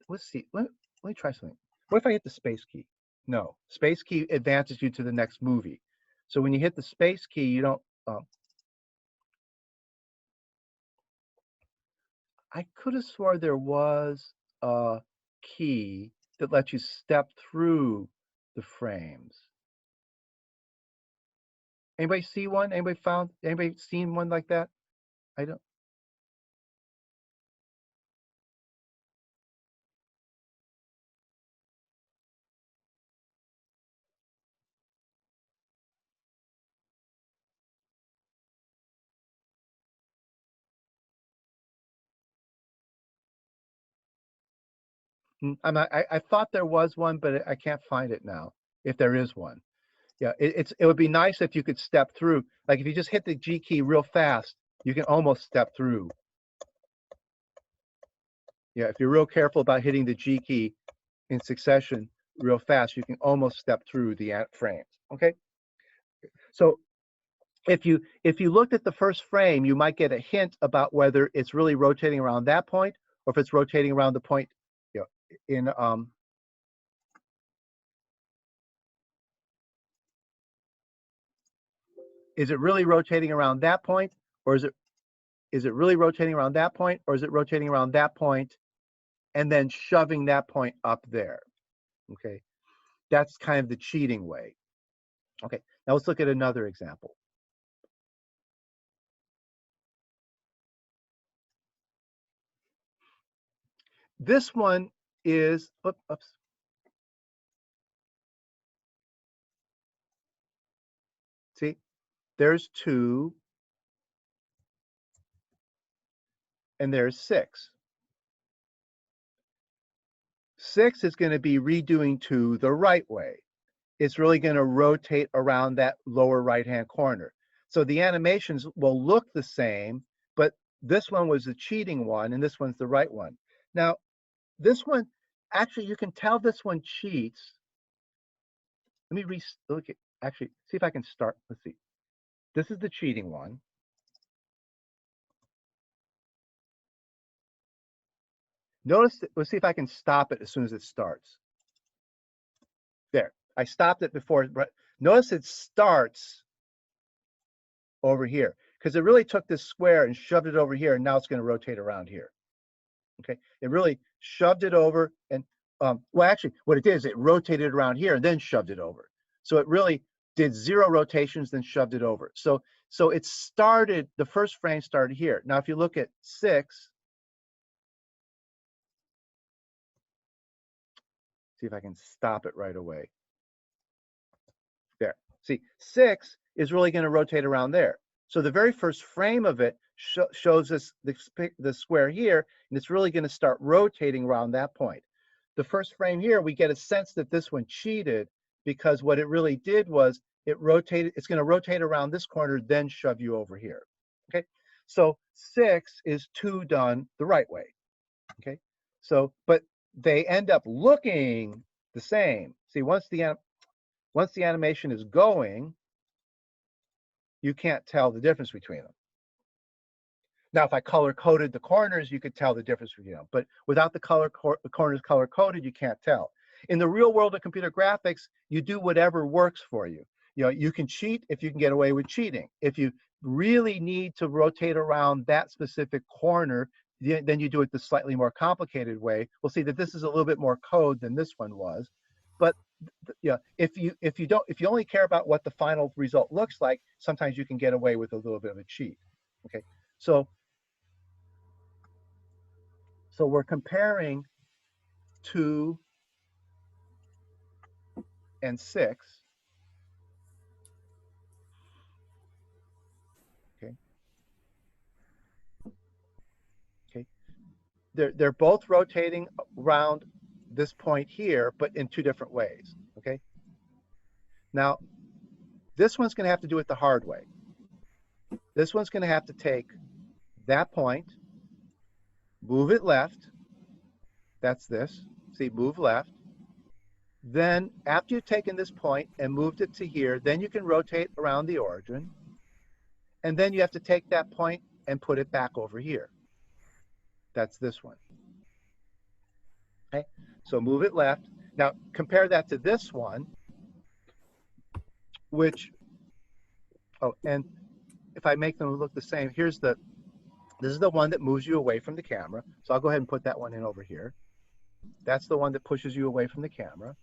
Let's see, let me try something. What if I hit the space key? No, space key advances you to the next movie. So when you hit the space key, you don't, I could have swore there was a key that lets you step through the frames. Anybody see one? Anybody seen one like that? I don't. I thought there was one, but I can't find it now, if there is one. Yeah, it would be nice if you could step through. Like if you just hit the G key real fast, you can almost step through. Yeah, if you're real careful about hitting the G key in succession real fast, you can almost step through the frames. Okay, so if you looked at the first frame, you might get a hint about whether it's really rotating around that point or if it's rotating around the point, in is it really rotating around that point, or is it really rotating around that point, or is it rotating around that point and then shoving that point up there. Okay, that's kind of the cheating way. Okay, now let's look at another example. This one is, oops. See, there's 2, and there's 6. 6 is going to be redoing 2 the right way. It's really going to rotate around that lower right-hand corner. So the animations will look the same, but this one was the cheating one, and this one's the right one. Now, this one, actually, you can tell this one cheats. Let me look at, actually, see if I can start. Let's see. This is the cheating one. Notice, let's see if I can stop it as soon as it starts. There, I stopped it before. Notice it starts over here because it really took this square and shoved it over here, and now it's going to rotate around here. Okay, it really shoved it over, and well, actually, what it did is it rotated around here and then shoved it over. So it really did 0 rotations, then shoved it over. So it started, the first frame started here. Now, if you look at 6, see if I can stop it right away. There. See, 6 is really going to rotate around there. So the very first frame of it shows us the square here, and it's really going to start rotating around that point. The first frame here, we get a sense that this one cheated because what it really did was it rotated. It's going to rotate around this corner, then shove you over here. Okay, so 6 is 2 done the right way. Okay, so but they end up looking the same. See, once the animation is going, you can't tell the difference between them. Now, if I color coded the corners, you could tell the difference between them. But without the corners color coded, you can't tell. In the real world of computer graphics, you do whatever works for you. You know, you can cheat if you can get away with cheating. If you really need to rotate around that specific corner, then you do it the slightly more complicated way. We'll see that this is a little bit more code than this one was. But yeah, if you only care about what the final result looks like, sometimes you can get away with a little bit of a cheat. Okay, so we're comparing 2 and 6. Okay. Okay. They're both rotating around this point here, but in 2 different ways. Okay. Now, this one's going to have to do it the hard way. This one's going to have to take that point, move it left. That's this. See, move left. Then after you've taken this point and moved it to here, then you can rotate around the origin. And then you have to take that point and put it back over here. That's this one. Okay, so move it left. Now compare that to this one, which, oh, and if I make them look the same, this is the one that moves you away from the camera. So I'll go ahead and put that one in over here. That's the one that pushes you away from the camera.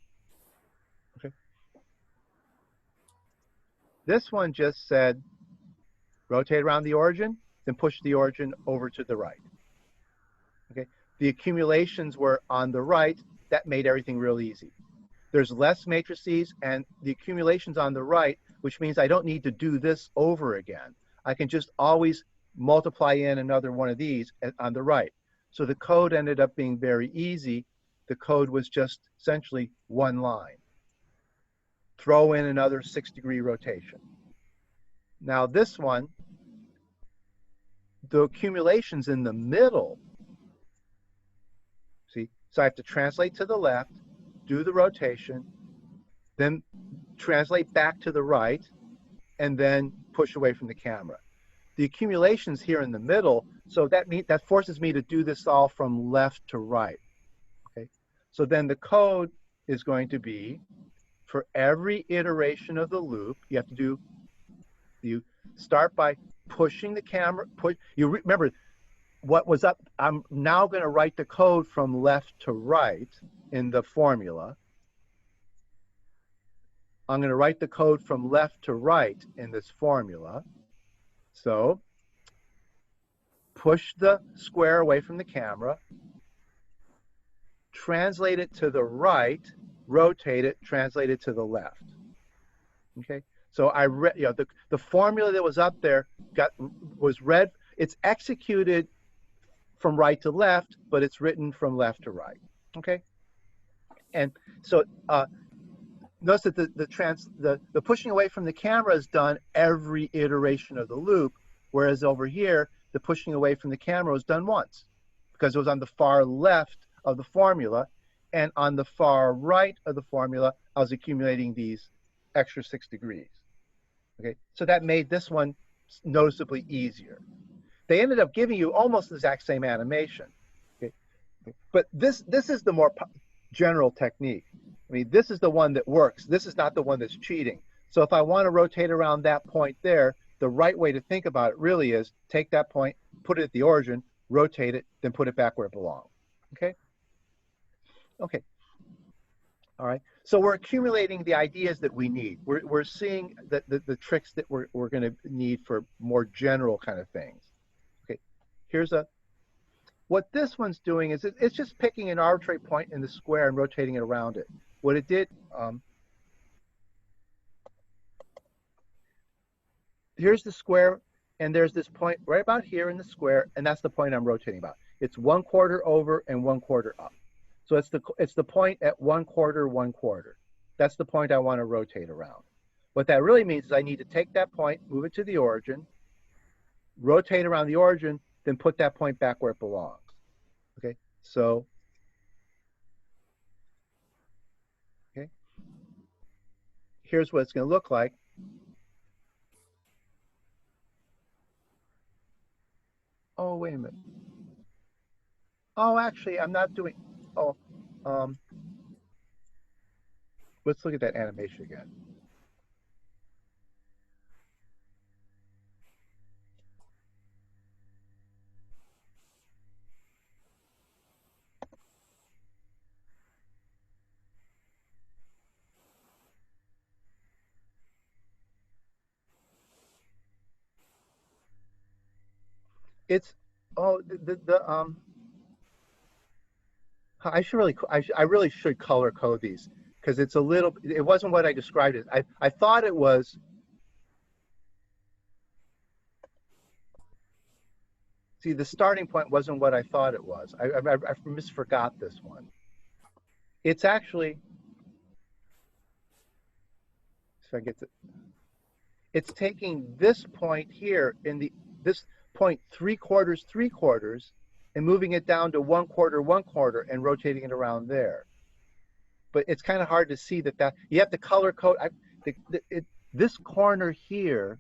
Okay. This one just said, rotate around the origin, then push the origin over to the right. Okay. The accumulations were on the right. That made everything real easy. There's less matrices, and the accumulations on the right, which means I don't need to do this over again. I can just always multiply in another one of these on the right. So the code ended up being very easy. The code was just essentially one line. Throw in another 6-degree rotation. Now this one, the accumulation's in the middle. See, so I have to translate to the left, do the rotation, then translate back to the right, and then push away from the camera. The accumulation's here in the middle, so that forces me to do this all from left to right. Okay, so then the code is going to be, for every iteration of the loop, you start by pushing the camera. Remember, what was up, I'm now going to write the code from left to right in the formula. I'm going to write the code from left to right in this formula. So push the square away from the camera, translate it to the right, rotate it, translate it to the left. Okay, so I read, you know, the formula that was up there was read. It's executed from right to left, but it's written from left to right. Okay, and so notice that the pushing away from the camera is done every iteration of the loop, whereas over here the pushing away from the camera was done once, because it was on the far left of the formula, and on the far right of the formula I was accumulating these extra 6 degrees. Okay, so that made this one noticeably easier. They ended up giving you almost the exact same animation. Okay, but this is the more general technique. I mean, this is the one that works. This is not the one that's cheating. So if I want to rotate around that point there, the right way to think about it really is take that point, put it at the origin, rotate it, then put it back where it belongs. Okay? Okay. All right. So we're accumulating the ideas that we need. We're seeing the tricks that we're going to need for more general kind of things. Okay. Here's what this one's doing is it's just picking an arbitrary point in the square and rotating it around it. What it did, here's the square, and there's this point right about here in the square, and that's the point I'm rotating about. It's 1/4 over and 1/4 up. So it's the point at 1/4, 1/4. That's the point I want to rotate around. What that really means is I need to take that point, move it to the origin, rotate around the origin, then put that point back where it belongs. Okay, so, okay, here's what it's going to look like. Oh, wait a minute. Oh, actually, I'm not doing, oh, let's look at that animation again. It's, oh, I really should color code these, because it's a little, it wasn't what I described it. I thought it was, see, the starting point wasn't what I thought it was. I misforgot this one. It's actually, so I get to, it's taking this point here this point 3/4, 3/4, and moving it down to 1/4, 1/4, and rotating it around there. But it's kind of hard to see that you have to color code. This corner here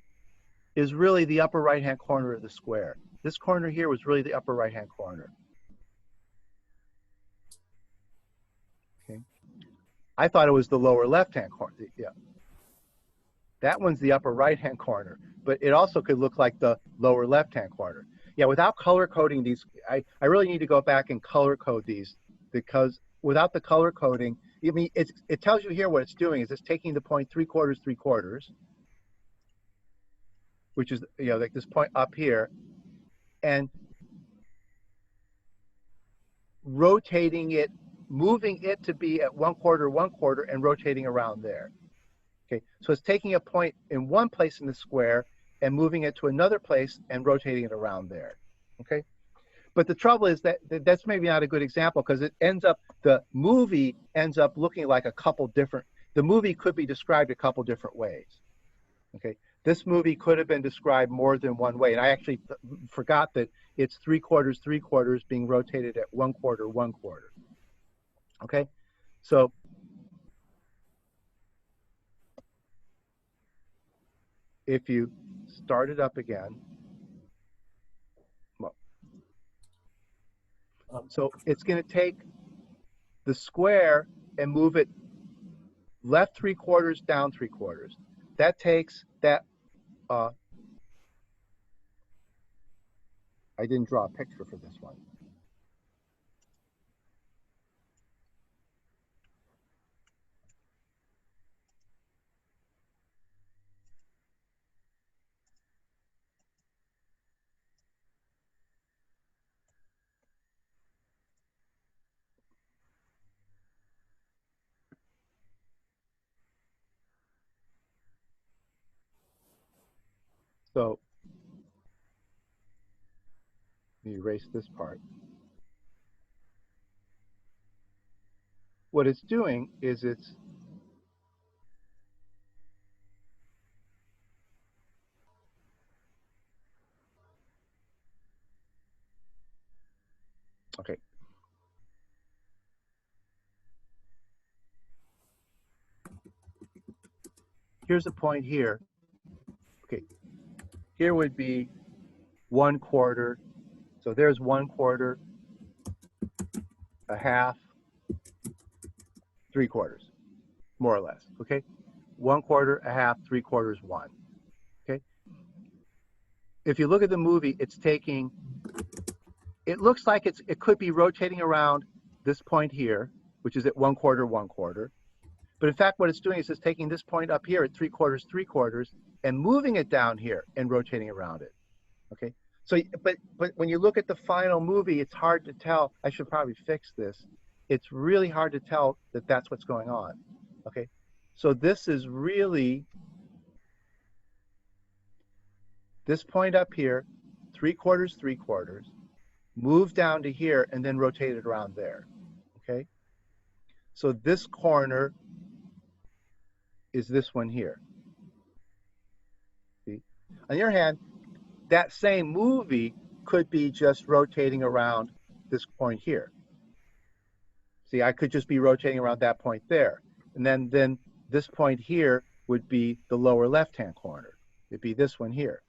is really the upper right-hand corner of the square. This corner here was really the upper right-hand corner. Okay, I thought it was the lower left-hand corner. Yeah, that one's the upper right-hand corner, but it also could look like the lower left-hand corner. Yeah, without color coding these, I really need to go back and color code these, because without the color coding, I mean, it tells you here what it's doing is it's taking the point 3/4, 3/4, which is, you know, like this point up here, and rotating it, moving it to be at 1/4, 1/4, and rotating around there. Okay, so it's taking a point in one place in the square and moving it to another place and rotating it around there. Okay, but the trouble is that's maybe not a good example, because the movie ends up looking like a couple different, the movie could be described a couple different ways. Okay, this movie could have been described more than one way, and I actually forgot that it's 3/4, 3/4 being rotated at 1/4, 1/4. Okay, so if you start it up again, well, so it's going to take the square and move it left 3/4, down 3/4. That takes that, I I didn't draw a picture for this one. So let me erase this part. What it's doing is it's okay. Here's a point here. Okay, here would be 1/4. So there's 1/4, a half, 3/4, more or less. Okay, 1/4, a half, 3/4, 1. Okay. If you look at the movie, it's taking. It looks like it could be rotating around this point here, which is at 1/4, 1/4. But in fact, what it's doing is it's taking this point up here at 3/4, 3/4, and moving it down here and rotating around it. Okay. So, but when you look at the final movie, it's hard to tell. I should probably fix this. It's really hard to tell that that's what's going on. Okay. So this is really this point up here, 3/4, 3/4, move down to here, and then rotate it around there. Okay. So this corner is this one here. See? On the other hand, that same movie could be just rotating around this point here. See, I could just be rotating around that point there. And then this point here would be the lower left-hand corner. It'd be this one here.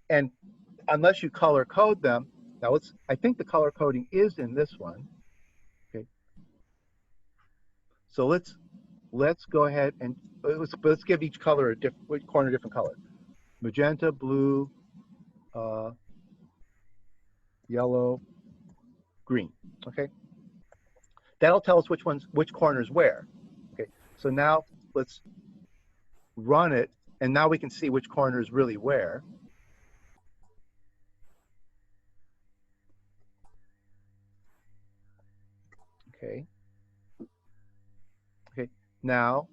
And unless you color code them, now I think the color coding is in this one. Okay. So let's go ahead and let's give each color corner a different color. Magenta, blue, yellow, green. Okay. That'll tell us which corners where. Okay. So now let's run it, and now we can see which corner is really where. Okay. Okay. Now,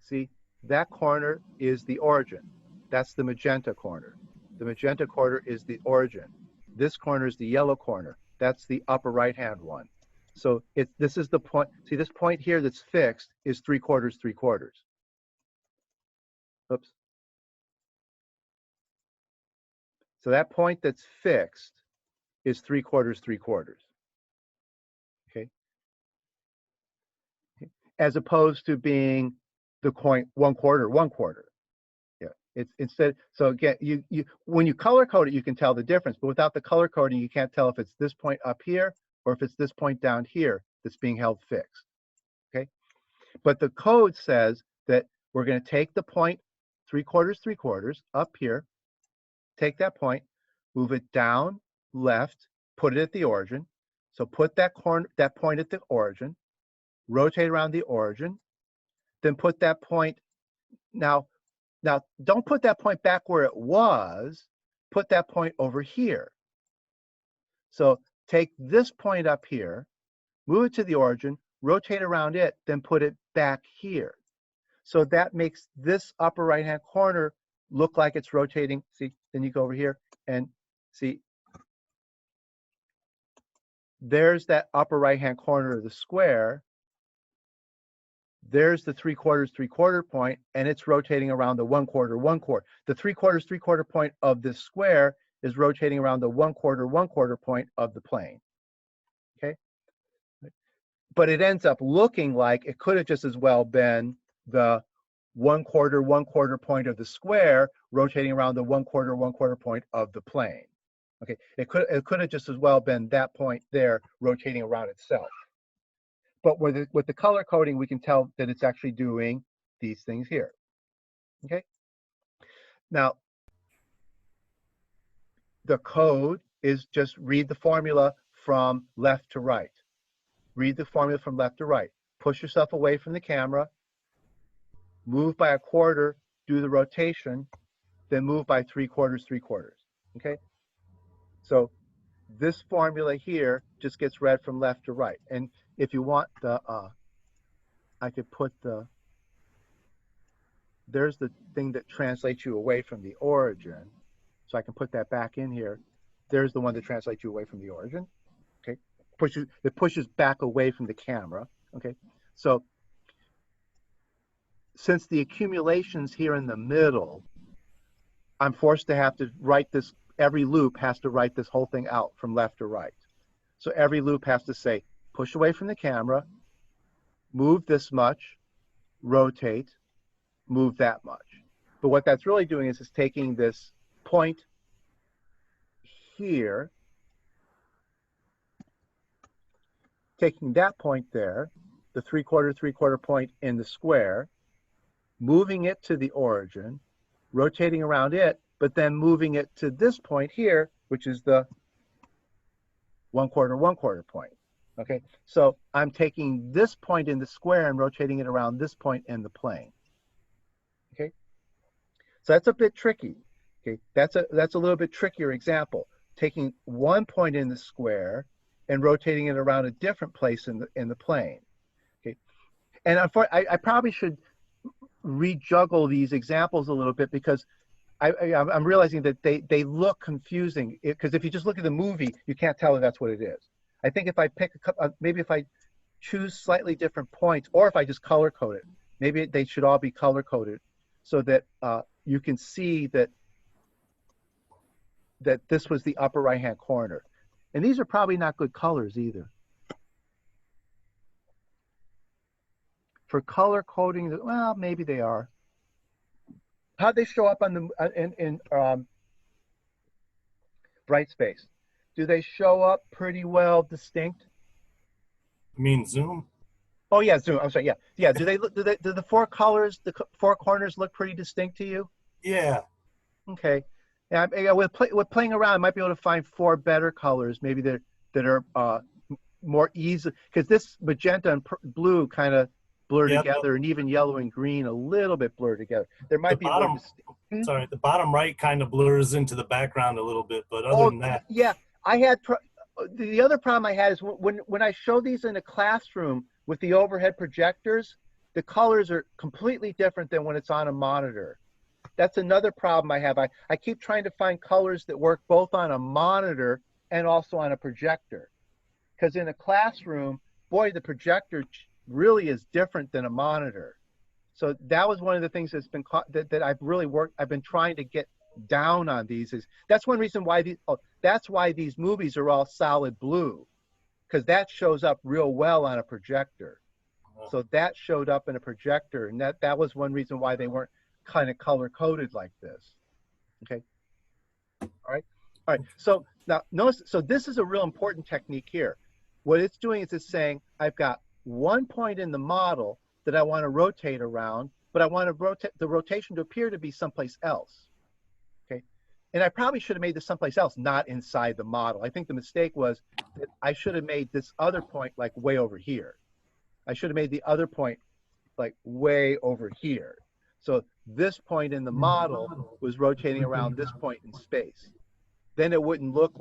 see, that corner is the origin. That's the magenta corner. The magenta corner is the origin. This corner is the yellow corner. That's the upper right-hand one. So this is the point. See, this point here that's fixed is 3/4, 3/4. Oops. So that point that's fixed is 3/4, 3/4. Okay. As opposed to being the point 1/4, 1/4. Yeah. It's instead. So again, you when you color code it, you can tell the difference. But without the color coding, you can't tell if it's this point up here or if it's this point down here that's being held fixed. Okay. But the code says that we're going to take the point 3/4, 3/4 up here, take that point, move it down left, put it at the origin. So put that point at the origin, rotate around the origin, then put that point. Now don't put that point back where it was, put that point over here. So take this point up here, move it to the origin, rotate around it, then put it back here. So that makes this upper right-hand corner look like it's rotating. See, then you go over here and see, there's that upper right-hand corner of the square. There's the 3/4, 3/4 point, and it's rotating around the 1/4, 1/4. The 3/4, 3/4 point of this square is rotating around the 1/4, 1/4 point of the plane. Okay. But it ends up looking like it could have just as well been the 1/4, 1/4 point of the square rotating around the 1/4, 1/4 point of the plane. Okay, it could have just as well been that point there rotating around itself. But with the color coding, we can tell that it's actually doing these things here. Okay. Now, the code is just read the formula from left to right. Read the formula from left to right. Push yourself away from the camera, move by a quarter, do the rotation, then move by 3/4, 3/4. Okay? So this formula here just gets read from left to right. And if you want the, I could put there's the thing that translates you away from the origin. So I can put that back in here. There's the one that translates you away from the origin. Okay. It pushes back away from the camera. Okay. So since the accumulation's here in the middle, I'm forced to have to write this, every loop has to write this whole thing out from left to right. So every loop has to say, push away from the camera, move this much, rotate, move that much. But what that's really doing is it's taking this point here, taking that point there, the 3/4, 3/4 point in the square, moving it to the origin, rotating around it, but then moving it to this point here, which is the 1/4, 1/4 point. Okay, so I'm taking this point in the square and rotating it around this point in the plane. Okay, so that's a bit tricky. Okay, that's a little bit trickier example. Taking one point in the square and rotating it around a different place in the plane. Okay, and I probably should rejuggle these examples a little bit because I'm realizing that they look confusing because if you just look at the movie, you can't tell if that's what it is. I think if I pick maybe if I choose slightly different points, or if I just color code it, maybe they should all be color coded so that you can see that this was the upper right hand corner. And these are probably not good colors either. For color coding, well, maybe they are. How'd they show up on the in Brightspace? Do they show up pretty well distinct? You mean Zoom? Oh yeah, Zoom. I'm sorry. Yeah, yeah. Do the four colors, the four corners look pretty distinct to you? Yeah. Okay. Yeah, with playing around, I might be able to find four better colors, maybe that are more easy, because this magenta and blue kind of blur Yeah. together, and even yellow and green a little bit blur together. There The might be more bottom, distinct. sorry, the bottom right kind of blurs into the background a little bit, but other Oh, than that, yeah. I had the other problem I had is when I show these in a classroom with the overhead projectors, the colors are completely different than when it's on a monitor. That's another problem I have. I keep trying to find colors that work both on a monitor and also on a projector. Because in a classroom, boy, the projector really is different than a monitor. So that was one of the things that's been that I've really worked. I've been trying to get down on these. That's one reason why that's why these movies are all solid blue, because that shows up real well on a projector. So that showed up in a projector, and that was one reason why they weren't kind of color coded like this. Okay. All right. All right. So now notice, so this is a real important technique here. What it's doing is it's saying, I've got one point in the model that I want to rotate around, but I want to rotate the rotation to appear to be someplace else. Okay. And I probably should have made this someplace else, not inside the model. I think the mistake was that I should have made this other point like way over here. I should have made the other point like way over here. So this point in the model was rotating around this point in space. Then it wouldn't look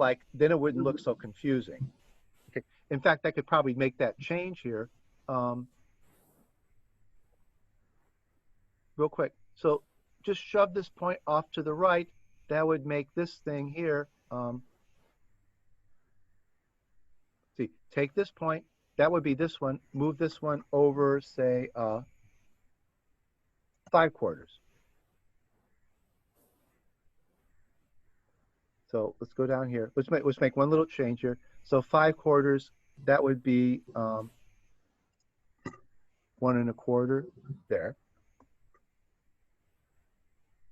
so confusing. Okay. In fact, I could probably make that change here real quick. So just shove this point off to the right. That would make this thing here. See, take this point. That would be this one. Move this one over, say, 5/4. So let's go down here. Let's make one little change here. So 5/4. That would be 1 1/4 there.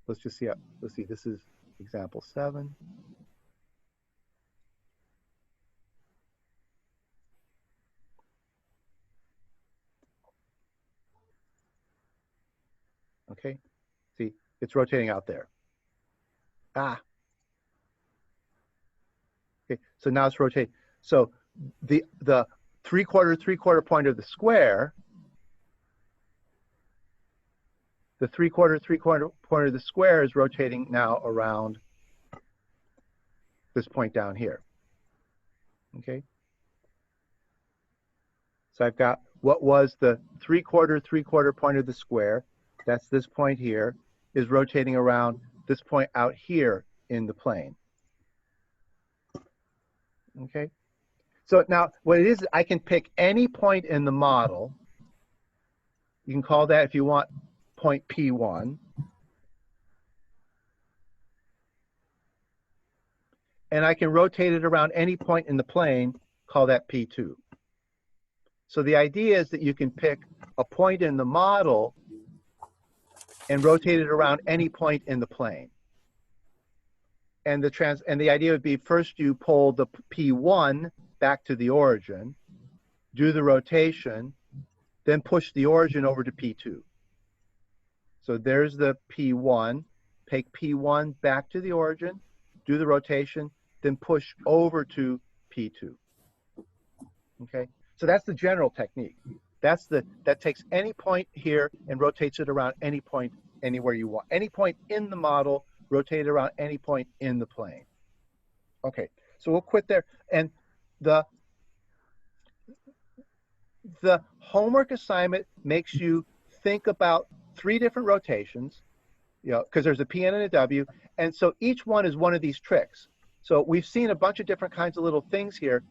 Let's just see. Let's see. This is example 7. Okay. See, it's rotating out there. Ah. Okay, so now it's rotating. So the three-quarter point of the square, the three-quarter point of the square is rotating now around this point down here. Okay. So I've got what was the three-quarter point of the square, that's this point here, is rotating around this point out here in the plane. Okay. So now what it is, I can pick any point in the model. You can call that, if you want, point P1. And I can rotate it around any point in the plane, call that P2. So the idea is that you can pick a point in the model and rotate it around any point in the plane. And the idea would be, first you pull the P1 back to the origin, do the rotation, then push the origin over to P2. So there's the P1, take P1 back to the origin, do the rotation, then push over to P2. Okay, so that's the general technique. That takes any point here and rotates it around any point anywhere you want. Any point in the model, rotate it around any point in the plane. Okay, so we'll quit there. And the homework assignment makes you think about 3 different rotations, you know, because there's a PN and a W, and so each one is one of these tricks. So we've seen a bunch of different kinds of little things here.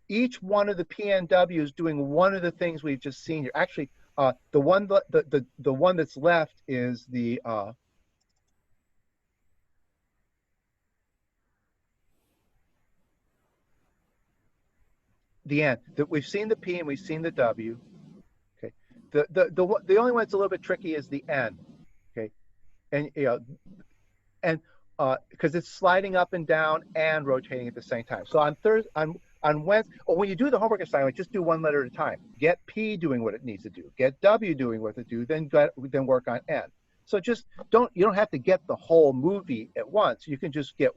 Each one of the PNW is doing one of the things we've just seen here. Actually, the one that's left is the N. That we've seen the P and we've seen the W. Okay. The only one that's a little bit tricky is the N. Okay, and you know, and because it's sliding up and down and rotating at the same time. So on Thursday, on Wednesday, when you do the homework assignment, just do one letter at a time. Get P doing what it needs to do. Get W doing what it do. Then work on N. So just you don't have to get the whole movie at once. You can just get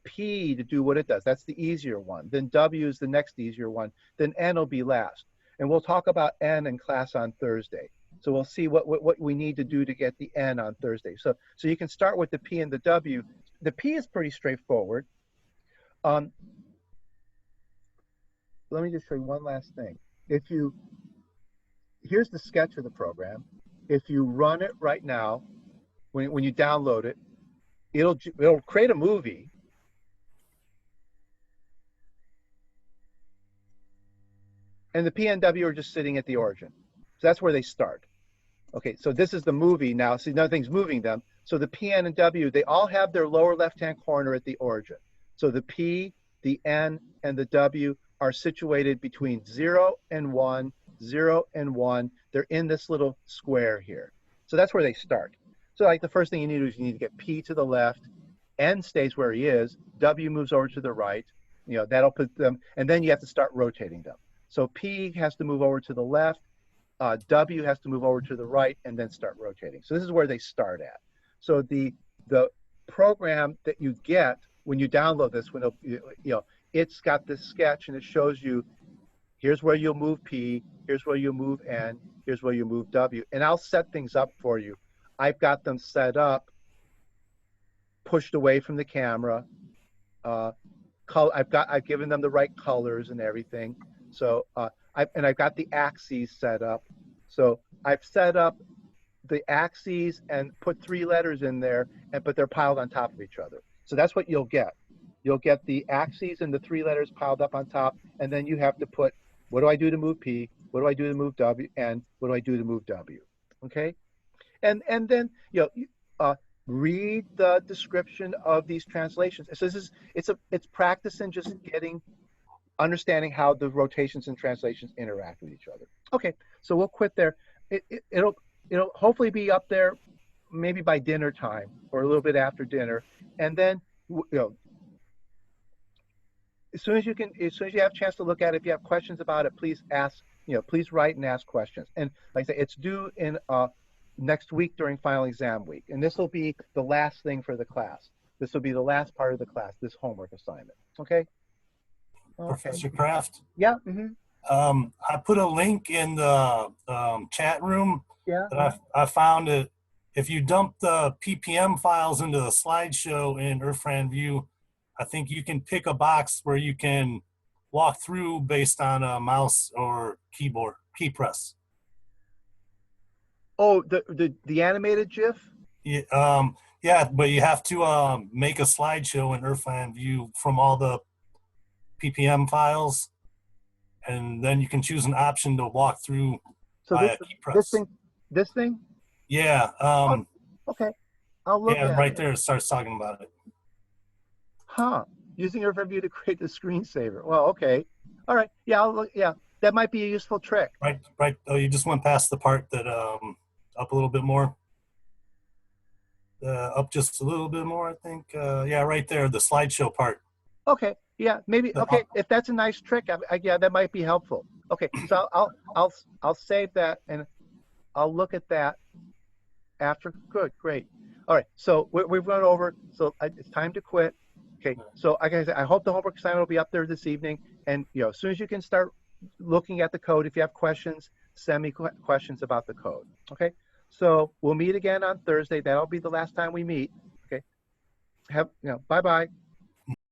P to do what it does. That's the easier one. Then W is the next easier one. Then N will be last. And we'll talk about N in class on Thursday. So we'll see what we need to do to get the N on Thursday. So you can start with the P and the W. The P is pretty straightforward. Let me just show you one last thing. Here's the sketch of the program. If you run it right now, when you download it, it'll create a movie. And the PNW are just sitting at the origin. So that's where they start. Okay, so this is the movie now. See, nothing's moving them. So the PN and W, they all have their lower left-hand corner at the origin. So the P, the N, and the W are situated between 0 and 1, 0 and 1. They're in this little square here. So that's where they start. So like the first thing you need to do is you need to get P to the left, N stays where he is, W moves over to the right, you know, that'll put them, and then you have to start rotating them. So P has to move over to the left, W has to move over to the right, and then start rotating. So this is where they start at. So the program that you get when you download this, it's got this sketch and it shows you, here's where you'll move P, here's where you'll move N, here's where you move W. And I'll set things up for you. I've got them set up, pushed away from the camera. I've given them the right colors and everything. So I've got the axes set up. So I've set up the axes and put 3 letters in there, but they're piled on top of each other. So that's what you'll get. You'll get the axes and the 3 letters piled up on top, and then you have to put, what do I do to move P? What do I do to move W? And what do I do to move W? Okay, and then read the description of these translations. So it's practice in just understanding how the rotations and translations interact with each other. Okay, so we'll quit there. It'll hopefully be up there maybe by dinner time or a little bit after dinner, and then as soon as you have a chance to look at it, if you have questions about it, please ask. Please write and ask questions. And like I say, it's due in next week during final exam week, and this will be the last thing for the class. This will be the last part of the class, this homework assignment. Okay? Okay. Professor Kraft. Yeah. I put a link in the chat room Yeah. that I found it. If you dump the PPM files into the slideshow in Earthran View, I think you can pick a box where you can walk through based on a mouse or keyboard key press. Oh, the animated GIF? Yeah, but you have to make a slideshow in Earthland View from all the PPM files, and then you can choose an option to walk through So via key press. this thing? Yeah, Okay. I'll look yeah, at right it. there it starts talking about it. Huh. Using Earthview to create the screensaver. Well, okay. All right. Yeah, I'll look. Yeah, that might be a useful trick. Right. Oh, you just went past the part that up a little bit more. Up just a little bit more, I think. Yeah, right there, the slideshow part. Okay. Yeah, maybe. Okay, if that's a nice trick, yeah, that might be helpful. Okay, so I'll save that and I'll look at that after. Good, great. All right, so we've run over. So it's time to quit. Okay, so like I said, I hope the homework assignment will be up there this evening. And as soon as you can start looking at the code, if you have questions, send me questions about the code. Okay, so we'll meet again on Thursday. That'll be the last time we meet. Okay, bye bye.